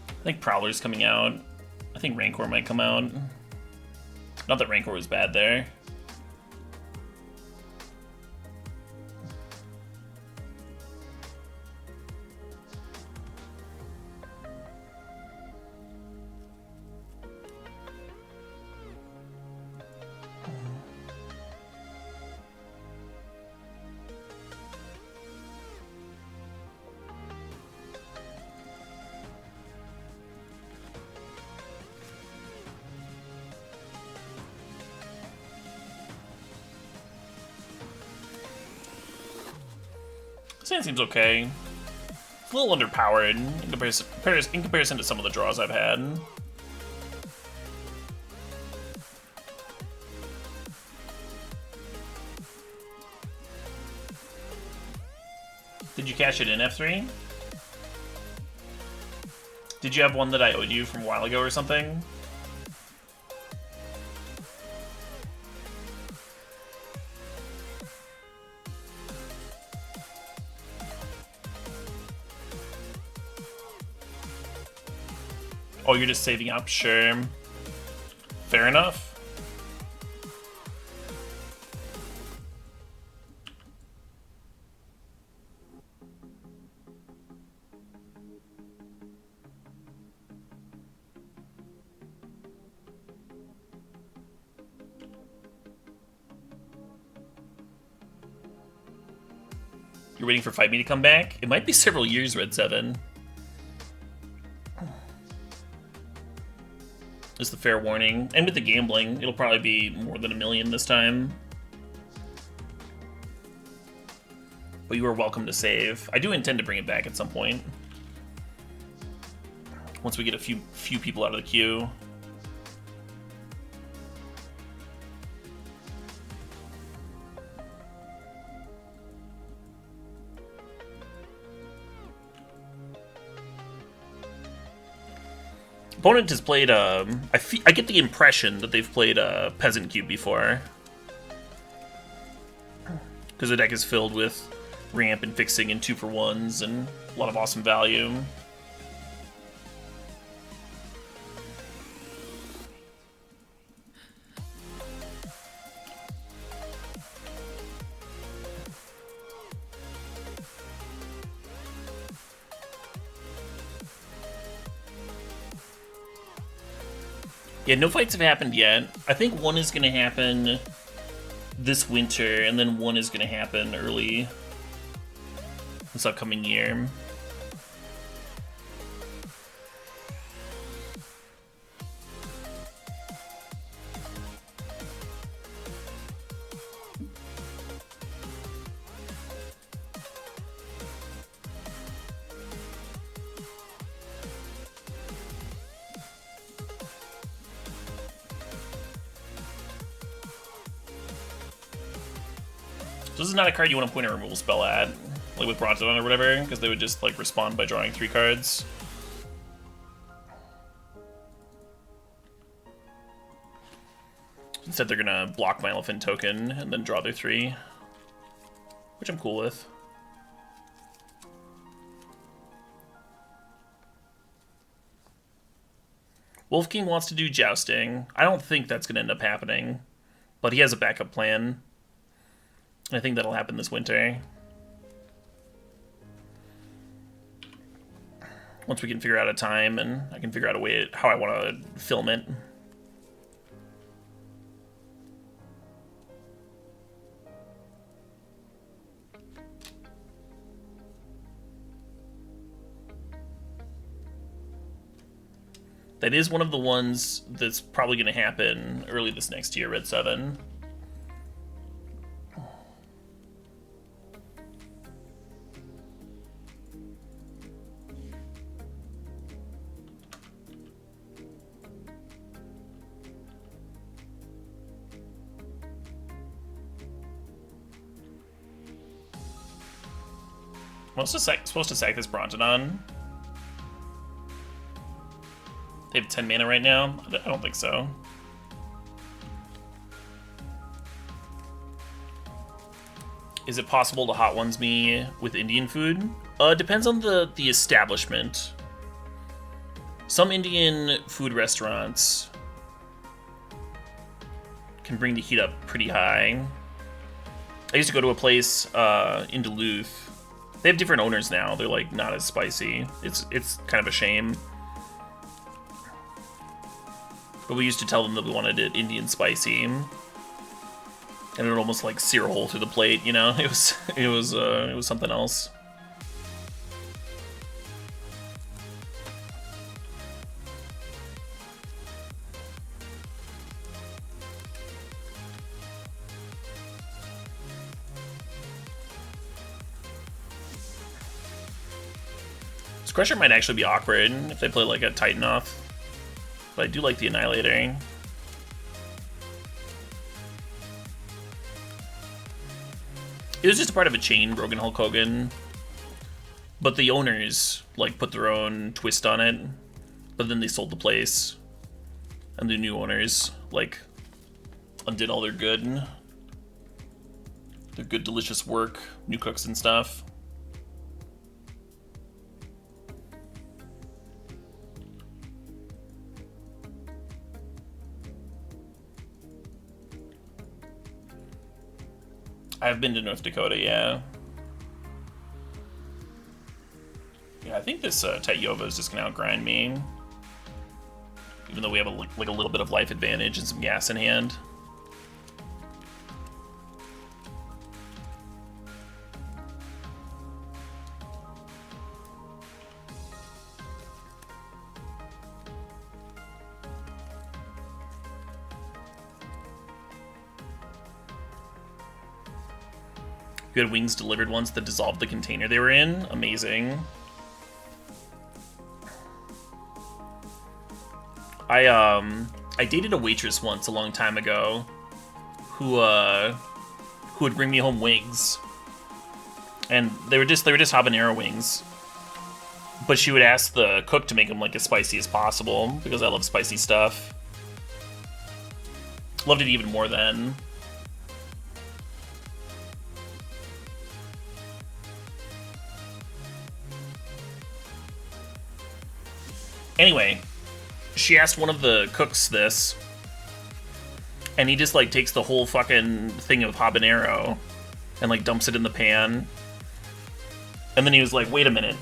I think Prowler's coming out. I think Rancor might come out. Not that Rancor was bad there. Sand seems okay. It's a little underpowered in comparison to some of the draws I've had. Did you cash it in, F3? Did you have one that I owed you from a while ago or something? Oh, you're just saving up? Sure. Fair enough. You're waiting for Fight Me to come back? It might be several years, Red 7. Just the fair warning. And with the gambling, it'll probably be more than $1 million this time. But you are welcome to save. I do intend to bring it back at some point. Once we get a few people out of the queue. Opponent has played, I get the impression that they've played a Peasant Cube before. Because the deck is filled with ramp and fixing and 2-for-1s and a lot of awesome value. Yeah, no fights have happened yet. I think one is going to happen this winter, and then one is going to happen early this upcoming year. So this is not a card you want to point a removal spell at, like with Bronzodon or whatever, because they would just like respond by drawing 3 cards. Instead they're gonna block my Elephant token and then draw their 3, which I'm cool with. Wolf King wants to do Jousting. I don't think that's gonna end up happening, but he has a backup plan. I think that'll happen this winter. Once we can figure out a time and I can figure out a way how I want to film it. That is one of the ones that's probably going to happen early this next year, Red 7. I'm supposed to sack this Brontodon. They have 10 mana right now? I don't think so. Is it possible to hot ones me with Indian food? Depends on the establishment. Some Indian food restaurants can bring the heat up pretty high. I used to go to a place in Duluth. They have different owners now. They're like not as spicy. It's kind of a shame. But we used to tell them that we wanted it Indian spicy, and it would almost like sear a hole through the plate. You know, it was something else. This Crusher might actually be awkward if they play like a Titan off. But I do like the Annihilator. It was just a part of a chain, Broken Hulk Hogan. But the owners, like, put their own twist on it. But then they sold the place. And the new owners, like, undid all their good, delicious work, new cooks and stuff. I've been to North Dakota, yeah. Yeah, I think this Tayova is just gonna outgrind me. Even though we have a little bit of life advantage and some gas in hand. You had wings delivered once that dissolved the container they were in. Amazing. I dated a waitress once a long time ago who would bring me home wings. And they were just habanero wings. But she would ask the cook to make them like as spicy as possible because I love spicy stuff. Loved it even more then. Anyway, she asked one of the cooks this, and he just like takes the whole fucking thing of habanero and like dumps it in the pan. And then he was like, wait a minute.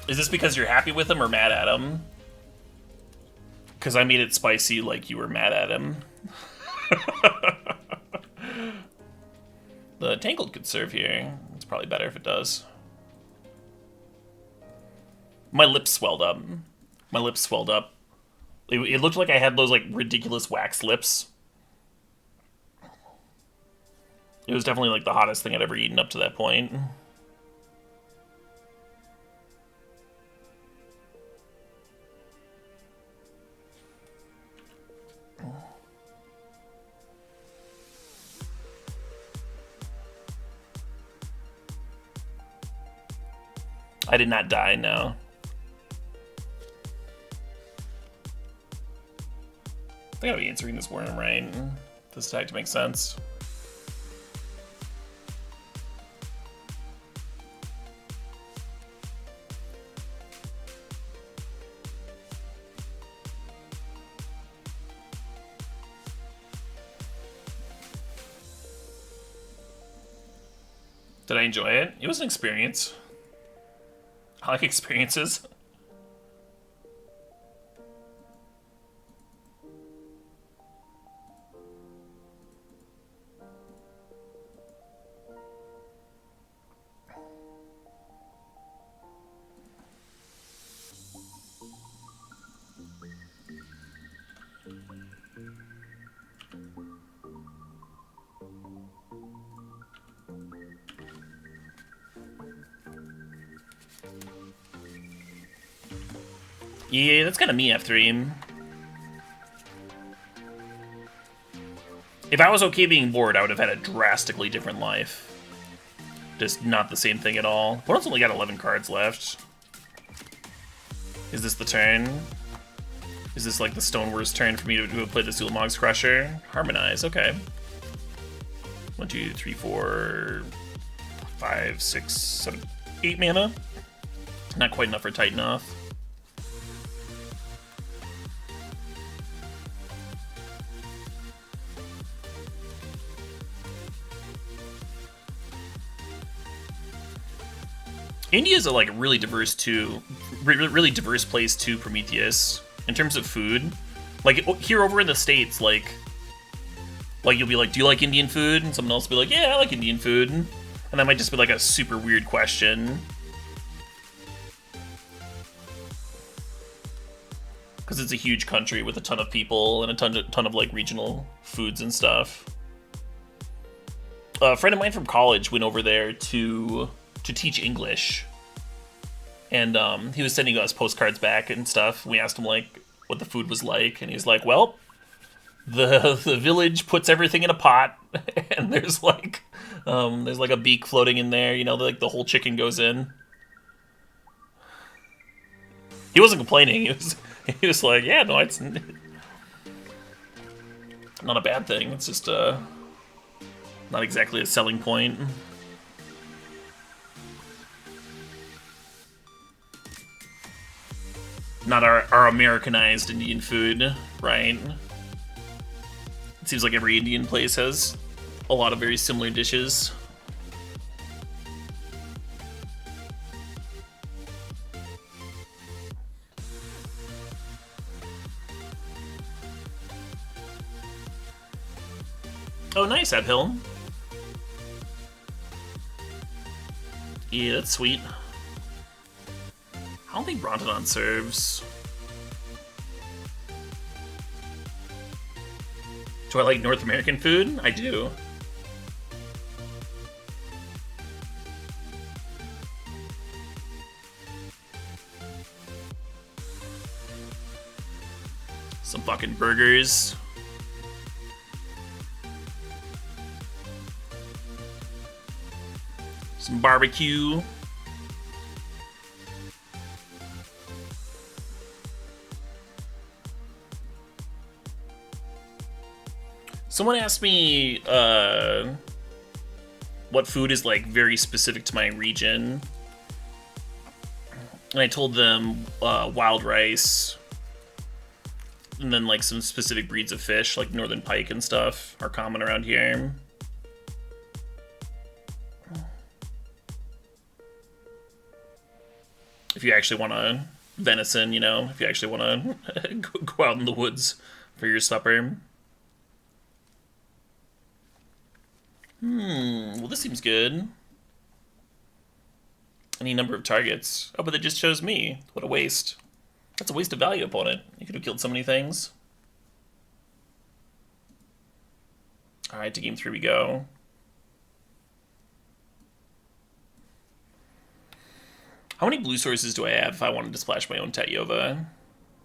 Is this because you're happy with him or mad at him? Because I made it spicy like you were mad at him. The Tangled could serve here. It's probably better if it does. My lips swelled up. My lips swelled up. It looked like I had those like ridiculous wax lips. It was definitely like the hottest thing I'd ever eaten up to that point. I did not die, no. I gotta be answering this worm right. This tag to make sense. Did I enjoy it? It was an experience. I like experiences. Yeah, that's kind of me, F3. If I was okay being bored, I would have had a drastically different life. Just not the same thing at all. Opponent's only got 11 cards left. Is this the turn? Is this like the Stonewar's turn for me to play the Zul'Mog's Crusher? Harmonize, okay. 1, 2, 3, 4, 5, 6, 7, 8 mana. Not quite enough for Titan off. India is a like really diverse really diverse place to Prometheus in terms of food. Like here over in the States, like you'll be like, "Do you like Indian food?" And someone else will be like, "Yeah, I like Indian food." And that might just be like a super weird question. Because it's a huge country with a ton of people and a ton of like regional foods and stuff. A friend of mine from college went over there to teach English, and he was sending us postcards back and stuff. We asked him like what the food was like, and he was like, "Well, the village puts everything in a pot, and there's like a beak floating in there. You know, like the whole chicken goes in." He wasn't complaining. He was like, "Yeah, no, it's not a bad thing. It's just not exactly a selling point." Not our Americanized Indian food, right? It seems like every Indian place has a lot of very similar dishes. Oh, nice, Uphill. Yeah, that's sweet. I don't think Brontodon serves. Do I like North American food? I do. Some fucking burgers. Some barbecue. Someone asked me what food is like very specific to my region, and I told them wild rice, and then like some specific breeds of fish, like northern pike and stuff, are common around here. If you actually want to venison, you know, if you actually want to go out in the woods for your supper. Well, this seems good. Any number of targets. Oh, but they just chose me. What a waste. That's a waste of value, opponent. You could have killed so many things. Alright, to game 3 we go. How many blue sources do I have if I wanted to splash my own Tatyova?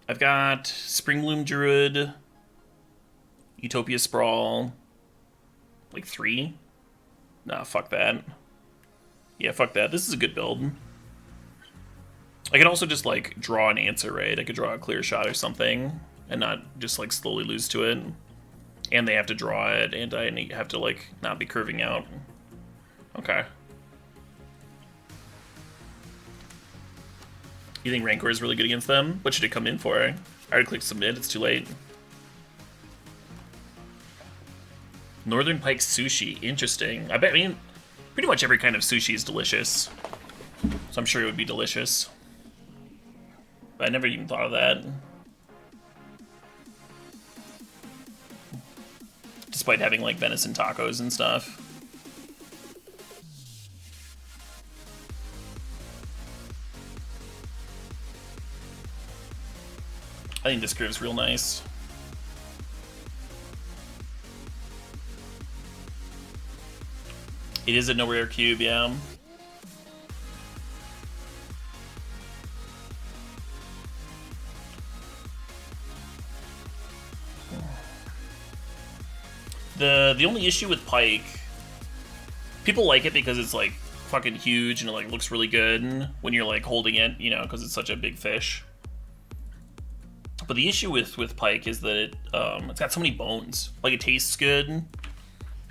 I've got Springbloom Druid, Utopia Sprawl, like 3? Nah, fuck that. Yeah, fuck that. This is a good build. I could also just, like, draw an answer, right? I could draw a clear shot or something, and not just, like, slowly lose to it. And they have to draw it, and I have to, like, not be curving out. Okay. You think Rancor is really good against them? What should it come in for? I already clicked submit, it's too late. Northern Pike Sushi, interesting. I mean, pretty much every kind of sushi is delicious. So I'm sure it would be delicious. But I never even thought of that. Despite having, like, venison tacos and stuff. I think this curve's real nice. It is a no rare cube, yeah. The only issue with pike, people like it because it's like fucking huge and it like looks really good when you're like holding it, you know, because it's such a big fish. But the issue with pike is that it's got so many bones. Like it tastes good and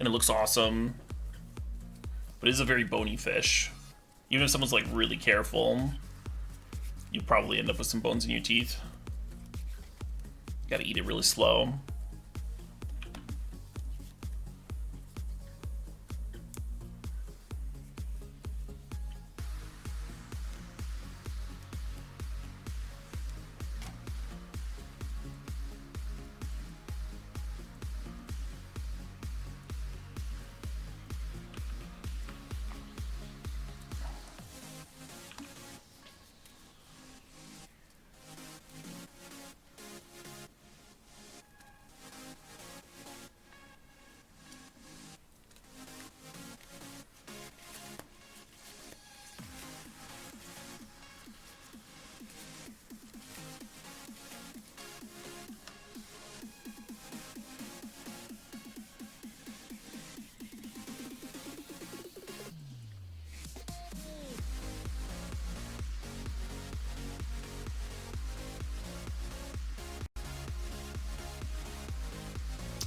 it looks awesome, but it is a very bony fish. Even if someone's like really careful, you'll probably end up with some bones in your teeth. Gotta eat it really slow.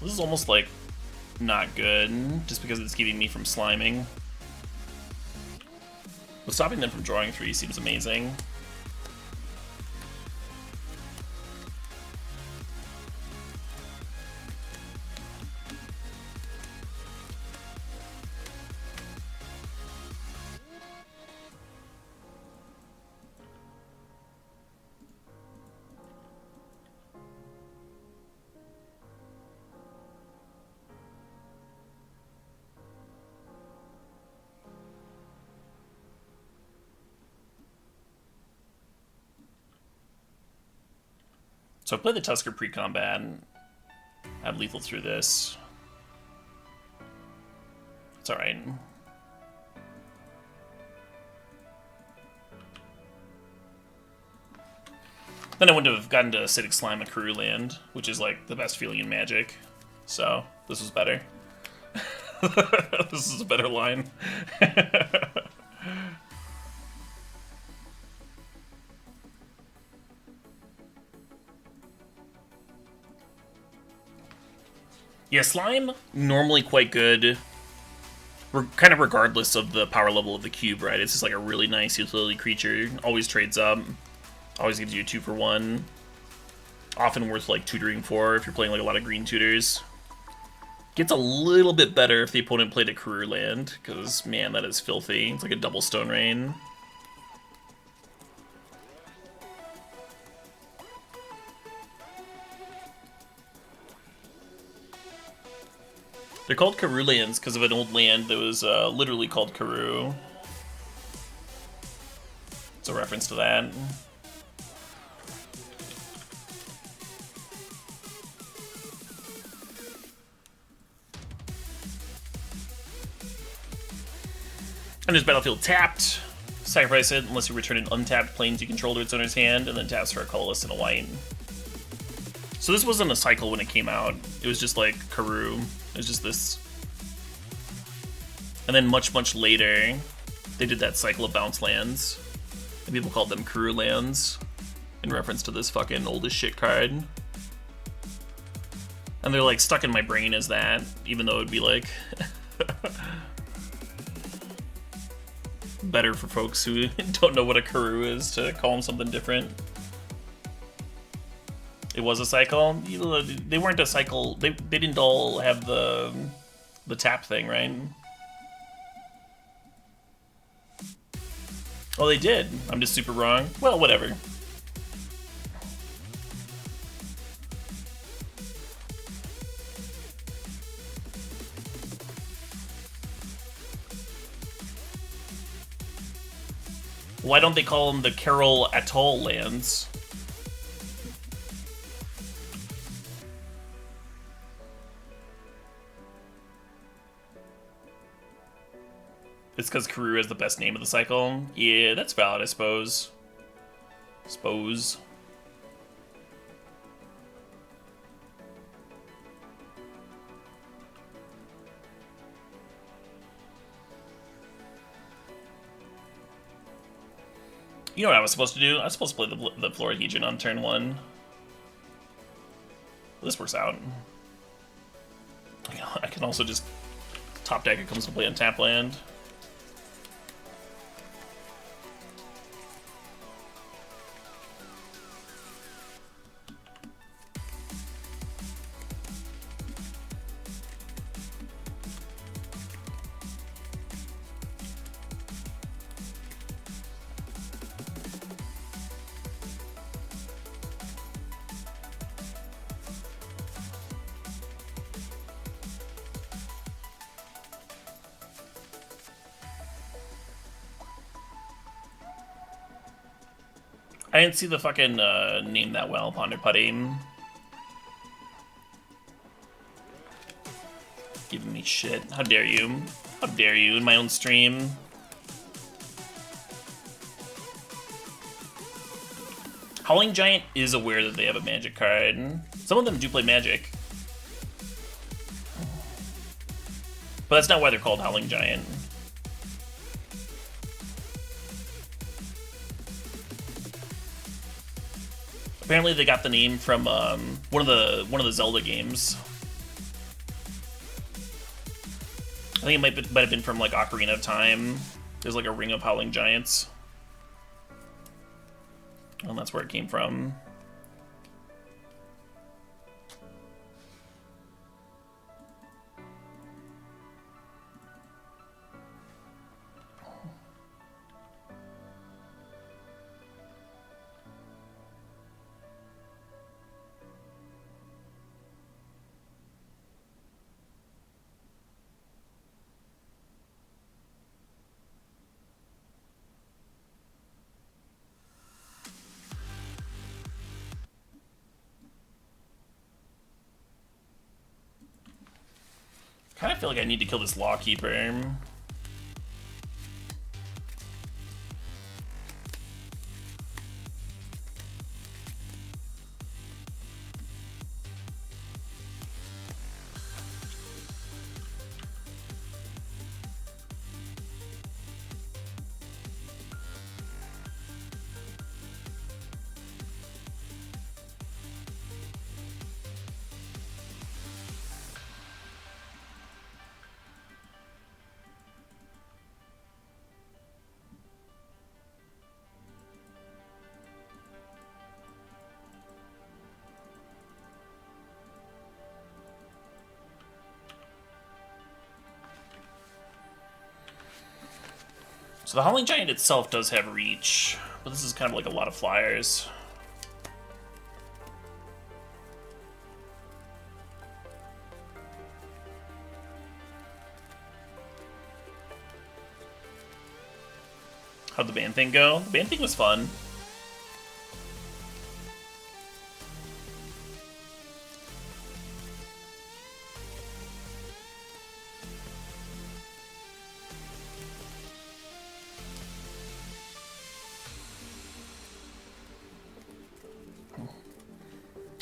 This is almost like not good, just because it's keeping me from sliming. But stopping them from drawing 3 seems amazing. So I play the Tusker pre-combat and add lethal through this. It's alright. Then I wouldn't have gotten to Acidic Slime at Karoo Land, which is like the best feeling in Magic. So this was better. This is a better line. Yeah, Slime, normally quite good, kind of regardless of the power level of the cube, right? It's just like a really nice utility creature, always trades up, always gives you a 2-for-1, often worth like tutoring for if you're playing like a lot of green tutors. Gets a little bit better if the opponent played a Karoo Land, because man, that is filthy. It's like a double Stone Rain. They're called Karoo Lands because of an old land that was literally called Karoo. It's a reference to that. And there's Battlefield tapped. Sacrifice it unless you return an untapped planes you control to its owner's hand, and then taps for a colorless and a white. So this wasn't a cycle when it came out. It was just like Karoo. It was just this. And then much, much later, they did that cycle of bounce lands. And people called them Karoo lands in reference to this fucking old as shit card. And they're like stuck in my brain as that, even though it'd be like better for folks who don't know what a Karoo is to call them something different. It was a cycle. They weren't a cycle. They didn't all have the tap thing, right? Oh, they did. I'm just super wrong. Well, whatever. Why don't they call them the Carol Atoll lands? It's because Karoo is the best name of the cycle? Yeah, that's valid, I suppose. You know what I was supposed to do? I was supposed to play the Florahedron on turn 1. This works out. I can also just top deck it comes to play on tap land. I didn't see the fucking name that well, Ponder Putty. Giving me shit. How dare you? How dare you in my own stream? Howling Giant is aware that they have a magic card. Some of them do play magic. But that's not why they're called Howling Giant. Apparently they got the name from one of the Zelda games. I think it might have been from like Ocarina of Time. There's like a ring of Howling Giants. And that's where it came from. I kind of feel like I need to kill this Lawkeeper. So the Howling Giant itself does have reach, but this is kind of like a lot of flyers. How'd the band thing go? The band thing was fun.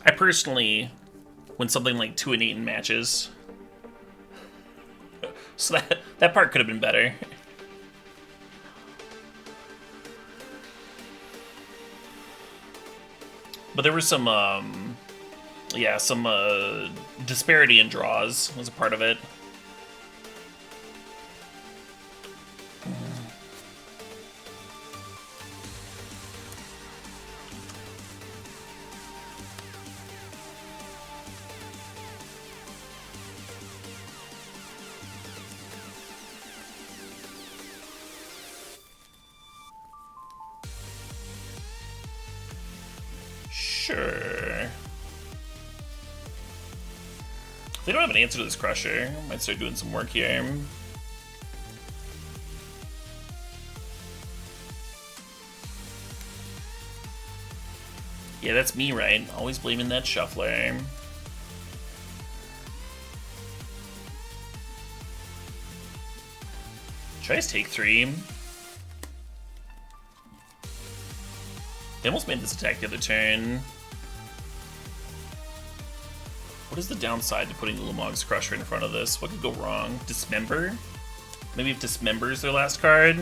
I personally, when something like 2 and 8 in matches, so that part could have been better. But there was some, yeah, some disparity in draws was a part of it. Sure. If they don't have an answer to this Crusher, I might start doing some work here. Yeah, that's me, right? Always blaming that Shuffler. Should I just take 3? They almost made this attack the other turn. What is the downside to putting Ulamog's Crusher in front of this? What could go wrong? Dismember? Maybe if Dismember's their last card?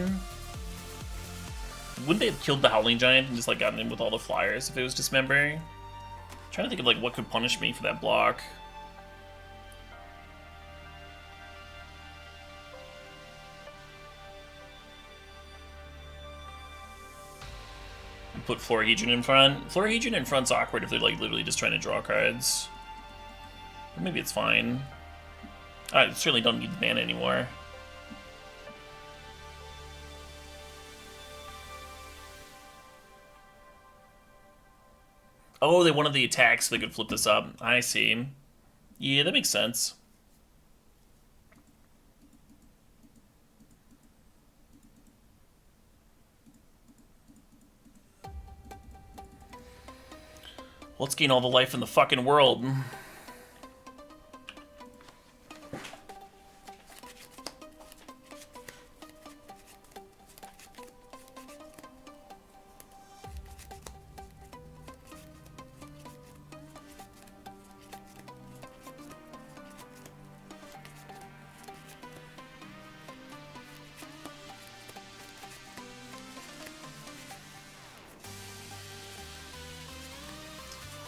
Wouldn't they have killed the Howling Giant and just like gotten in with all the flyers if it was Dismember? I'm trying to think of like what could punish me for that block. Put Florahedron in front. Florahedron in front's awkward if they're like literally just trying to draw cards. Or maybe it's fine. I certainly don't need the mana anymore. Oh, they wanted the attack so they could flip this up. I see. Yeah, that makes sense. Let's gain all the life in the fucking world.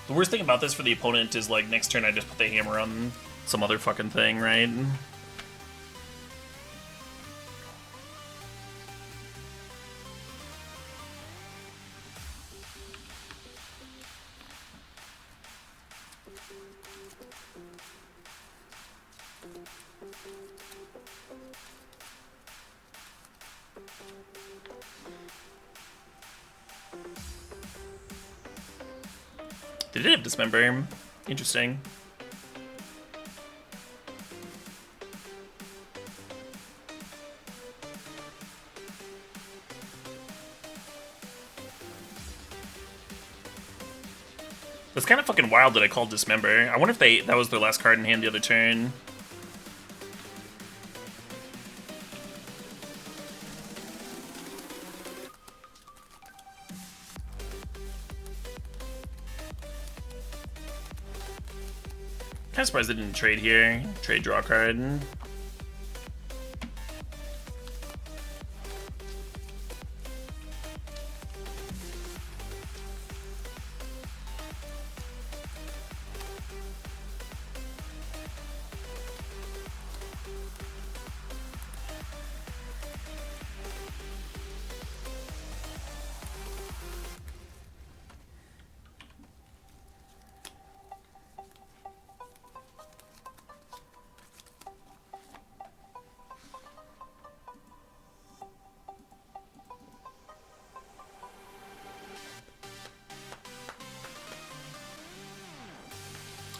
The worst thing about this for the opponent is, like, next turn I just put the hammer on some other fucking thing, right? They did have Dismember. Interesting. That's kind of fucking wild that I called Dismember. I wonder if that was their last card in hand the other turn. Kind of surprised they didn't trade here. Trade draw card.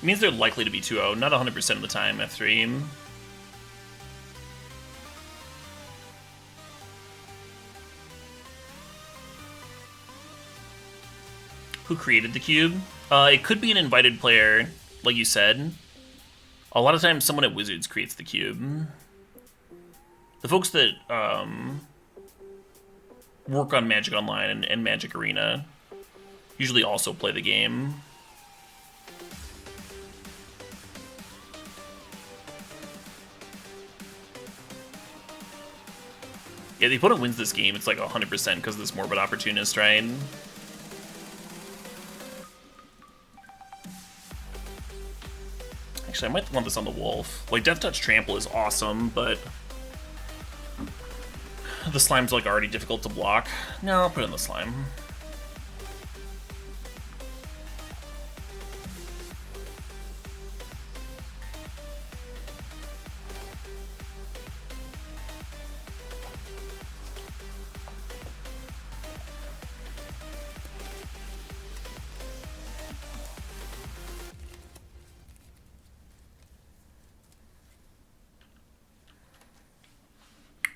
It means they're likely to be 2-0, not 100% of the time, F3. Who created the cube? It could be an invited player, like you said. A lot of times someone at Wizards creates the cube. The folks that work on Magic Online and Magic Arena usually also play the game. Yeah, the opponent wins this game, it's like 100% because this Morbid Opportunist, right? Actually, I might want this on the Wolf. Like, Death Touch Trample is awesome, but the Slime's like already difficult to block. No, I'll put it in the Slime.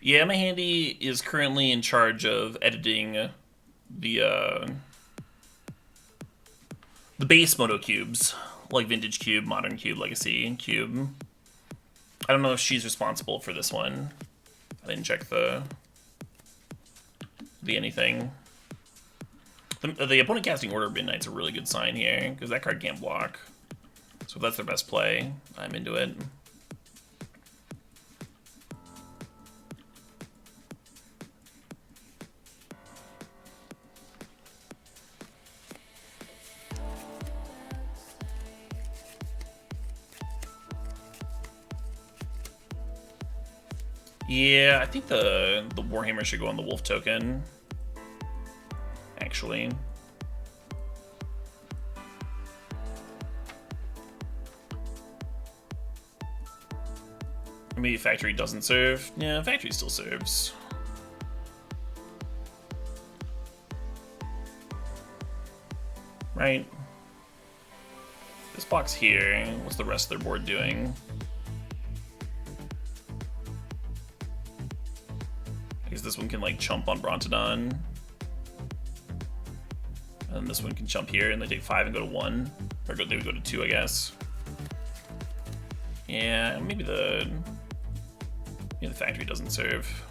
Yeah, my handy is currently in charge of editing the base Moto cubes, like Vintage Cube, Modern Cube, Legacy Cube. I don't know if she's responsible for this one. I didn't check the anything. The opponent casting Order of Midnight's a really good sign here, because that card can't block. So if that's their best play, I'm into it. Yeah, I think the Warhammer should go on the Wolf token. Actually. Maybe Factory doesn't serve. Yeah, Factory still serves. Right. This box here, what's the rest of their board doing? I guess this one can like chump on Brontodon. And this one can jump here and they take 5 and go to 1. Or they would go to 2, I guess. Yeah, maybe the Factory doesn't serve.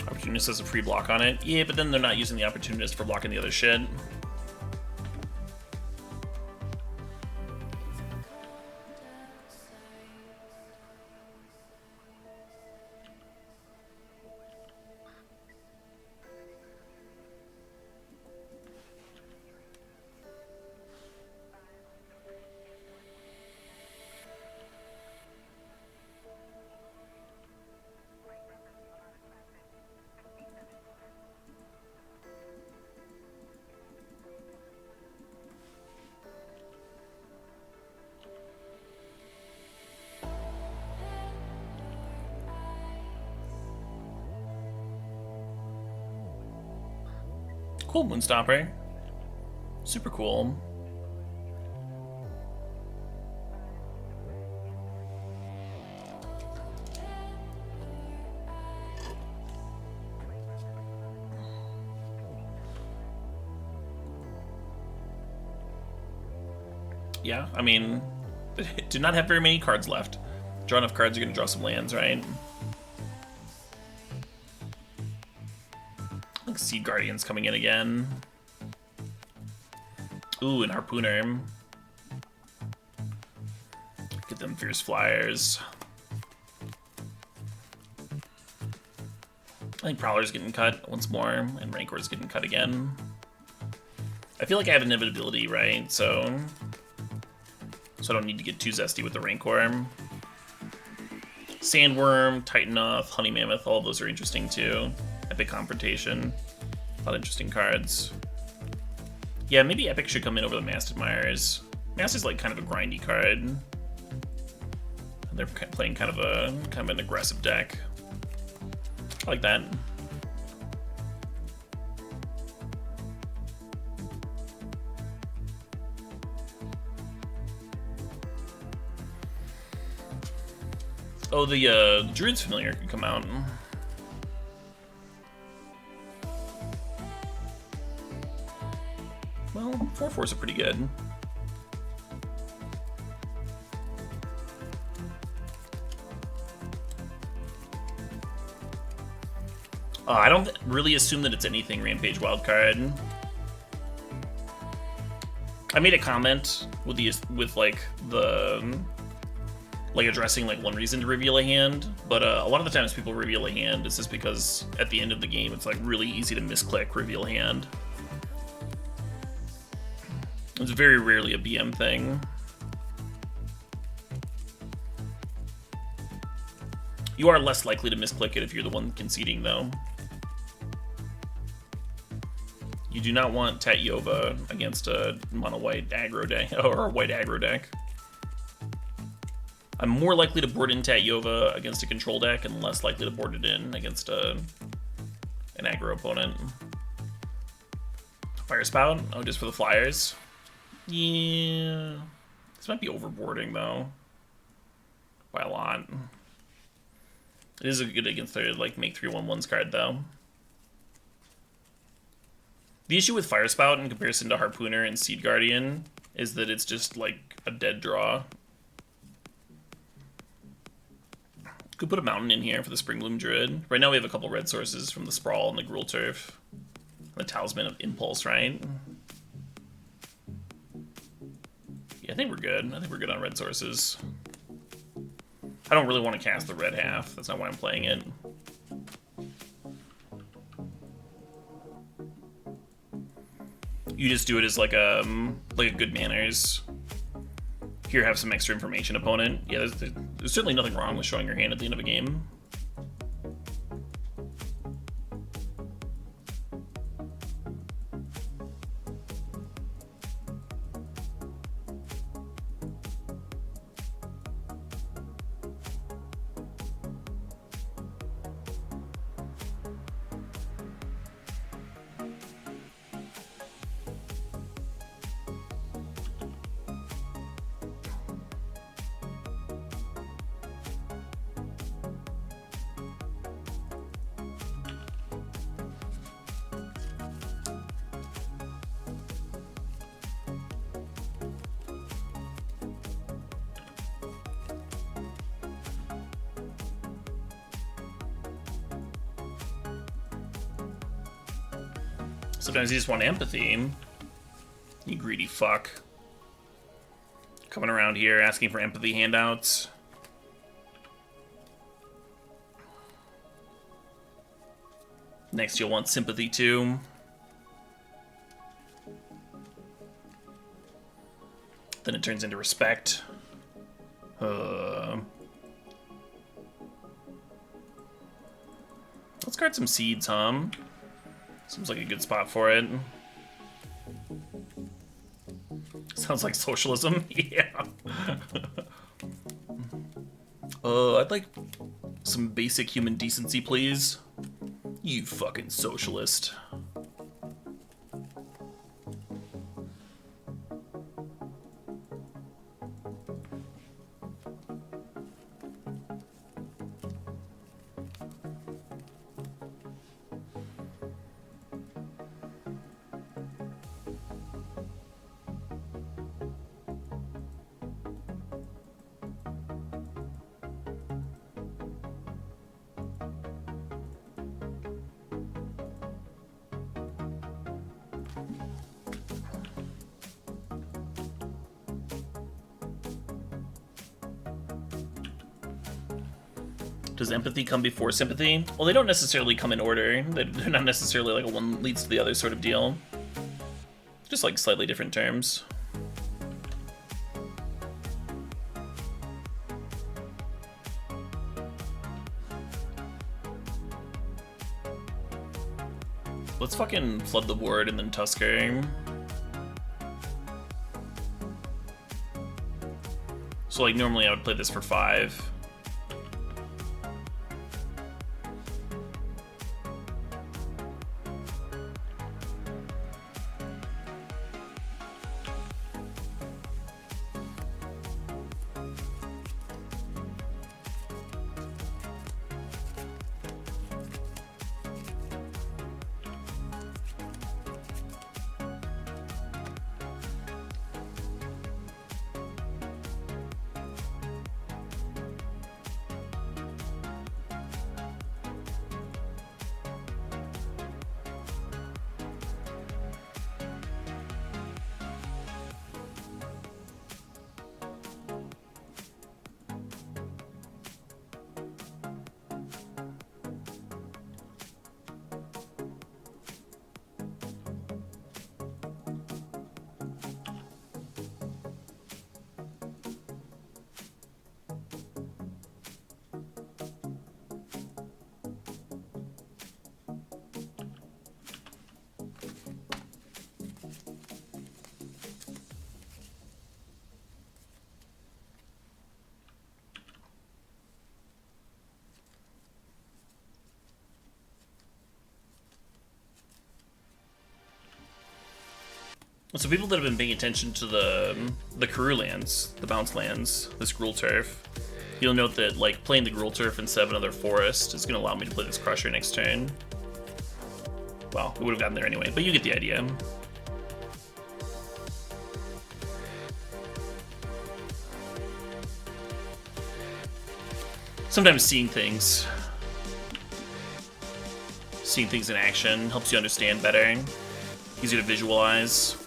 Opportunist has a free block on it. Yeah, but then they're not using the Opportunist for blocking the other shit. Cool, Moonstopper. Super cool. Yeah, I mean, do not have very many cards left. Draw enough cards, you're gonna draw some lands, right? Like Seed Guardian's coming in again. Ooh, and Harpooner. Get them Fierce Flyers. I think Prowler's getting cut once more, and Rancor's getting cut again. I feel like I have inevitability, right? So I don't need to get too zesty with the Rancor. Sandworm, Titanoth, Honey Mammoth, all of those are interesting too. Epic Confrontation, a lot of interesting cards. Yeah, maybe Epic should come in over the Masted Myers. Masted is like kind of a grindy card. And they're playing kind of an aggressive deck. I like that. Oh, the Druid's Familiar can come out. Well, 4/4s are pretty good. I don't really assume that it's anything Rampage Wildcard. I made a comment with addressing like one reason to reveal a hand, but a lot of the times people reveal a hand is just because at the end of the game it's like really easy to misclick reveal hand. It's very rarely a BM thing. You are less likely to misclick it if you're the one conceding, though. You do not want Tatyova against a mono-white aggro deck, or a white aggro deck. I'm more likely to board in Tatyova against a control deck and less likely to board it in against an aggro opponent. Fire Spout? Oh, just for the flyers? Yeah. This might be overboarding, though. By a lot. It is a good against their, like, make 3/1/1s card, though. The issue with Fire Spout in comparison to Harpooner and Seed Guardian is that it's just, like, a dead draw. Could put a mountain in here for the Springbloom Druid. Right now we have a couple red sources from the Sprawl and the Gruul Turf. The Talisman of Impulse, right? Yeah, I think we're good. I think we're good on red sources. I don't really want to cast the red half. That's not why I'm playing it. You just do it as like a good manners. Here, have some extra information, opponent. Yeah, there's certainly nothing wrong with showing your hand at the end of a game. Sometimes you just want empathy. You greedy fuck. Coming around here asking for empathy handouts. Next you'll want sympathy too. Then it turns into respect. Let's guard some seeds, huh? Seems like a good spot for it. Sounds like socialism. Yeah. I'd like some basic human decency, please. You fucking socialist. Does empathy come before sympathy? Well, they don't necessarily come in order. They're not necessarily like a one leads to the other sort of deal. Just like slightly different terms. Let's fucking flood the board and then Tusker. So like normally I would play this for 5. So people that have been paying attention to the Karoo lands, the bounce lands, this Gruul Turf, you'll note that like playing the Gruul Turf instead of another forest is going to allow me to play this Crusher next turn. Well, it would have gotten there anyway, but you get the idea. Sometimes seeing things in action helps you understand better. Easier to visualize.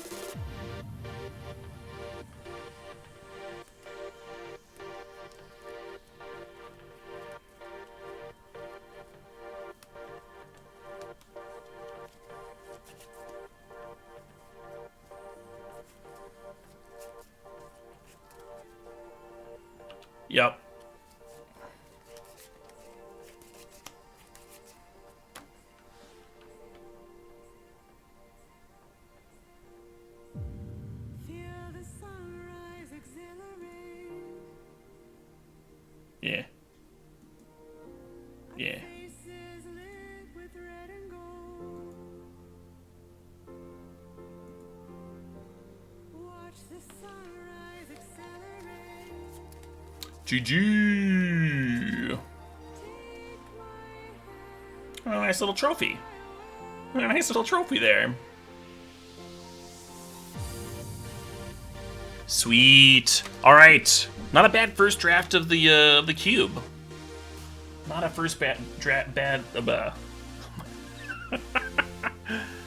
Yep. Yeah. Yeah. GG. Oh, nice little trophy. Oh, nice little trophy there. Sweet. All right. Not a bad first draft of the cube. Not a first bad.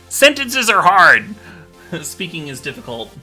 Sentences are hard. Speaking is difficult.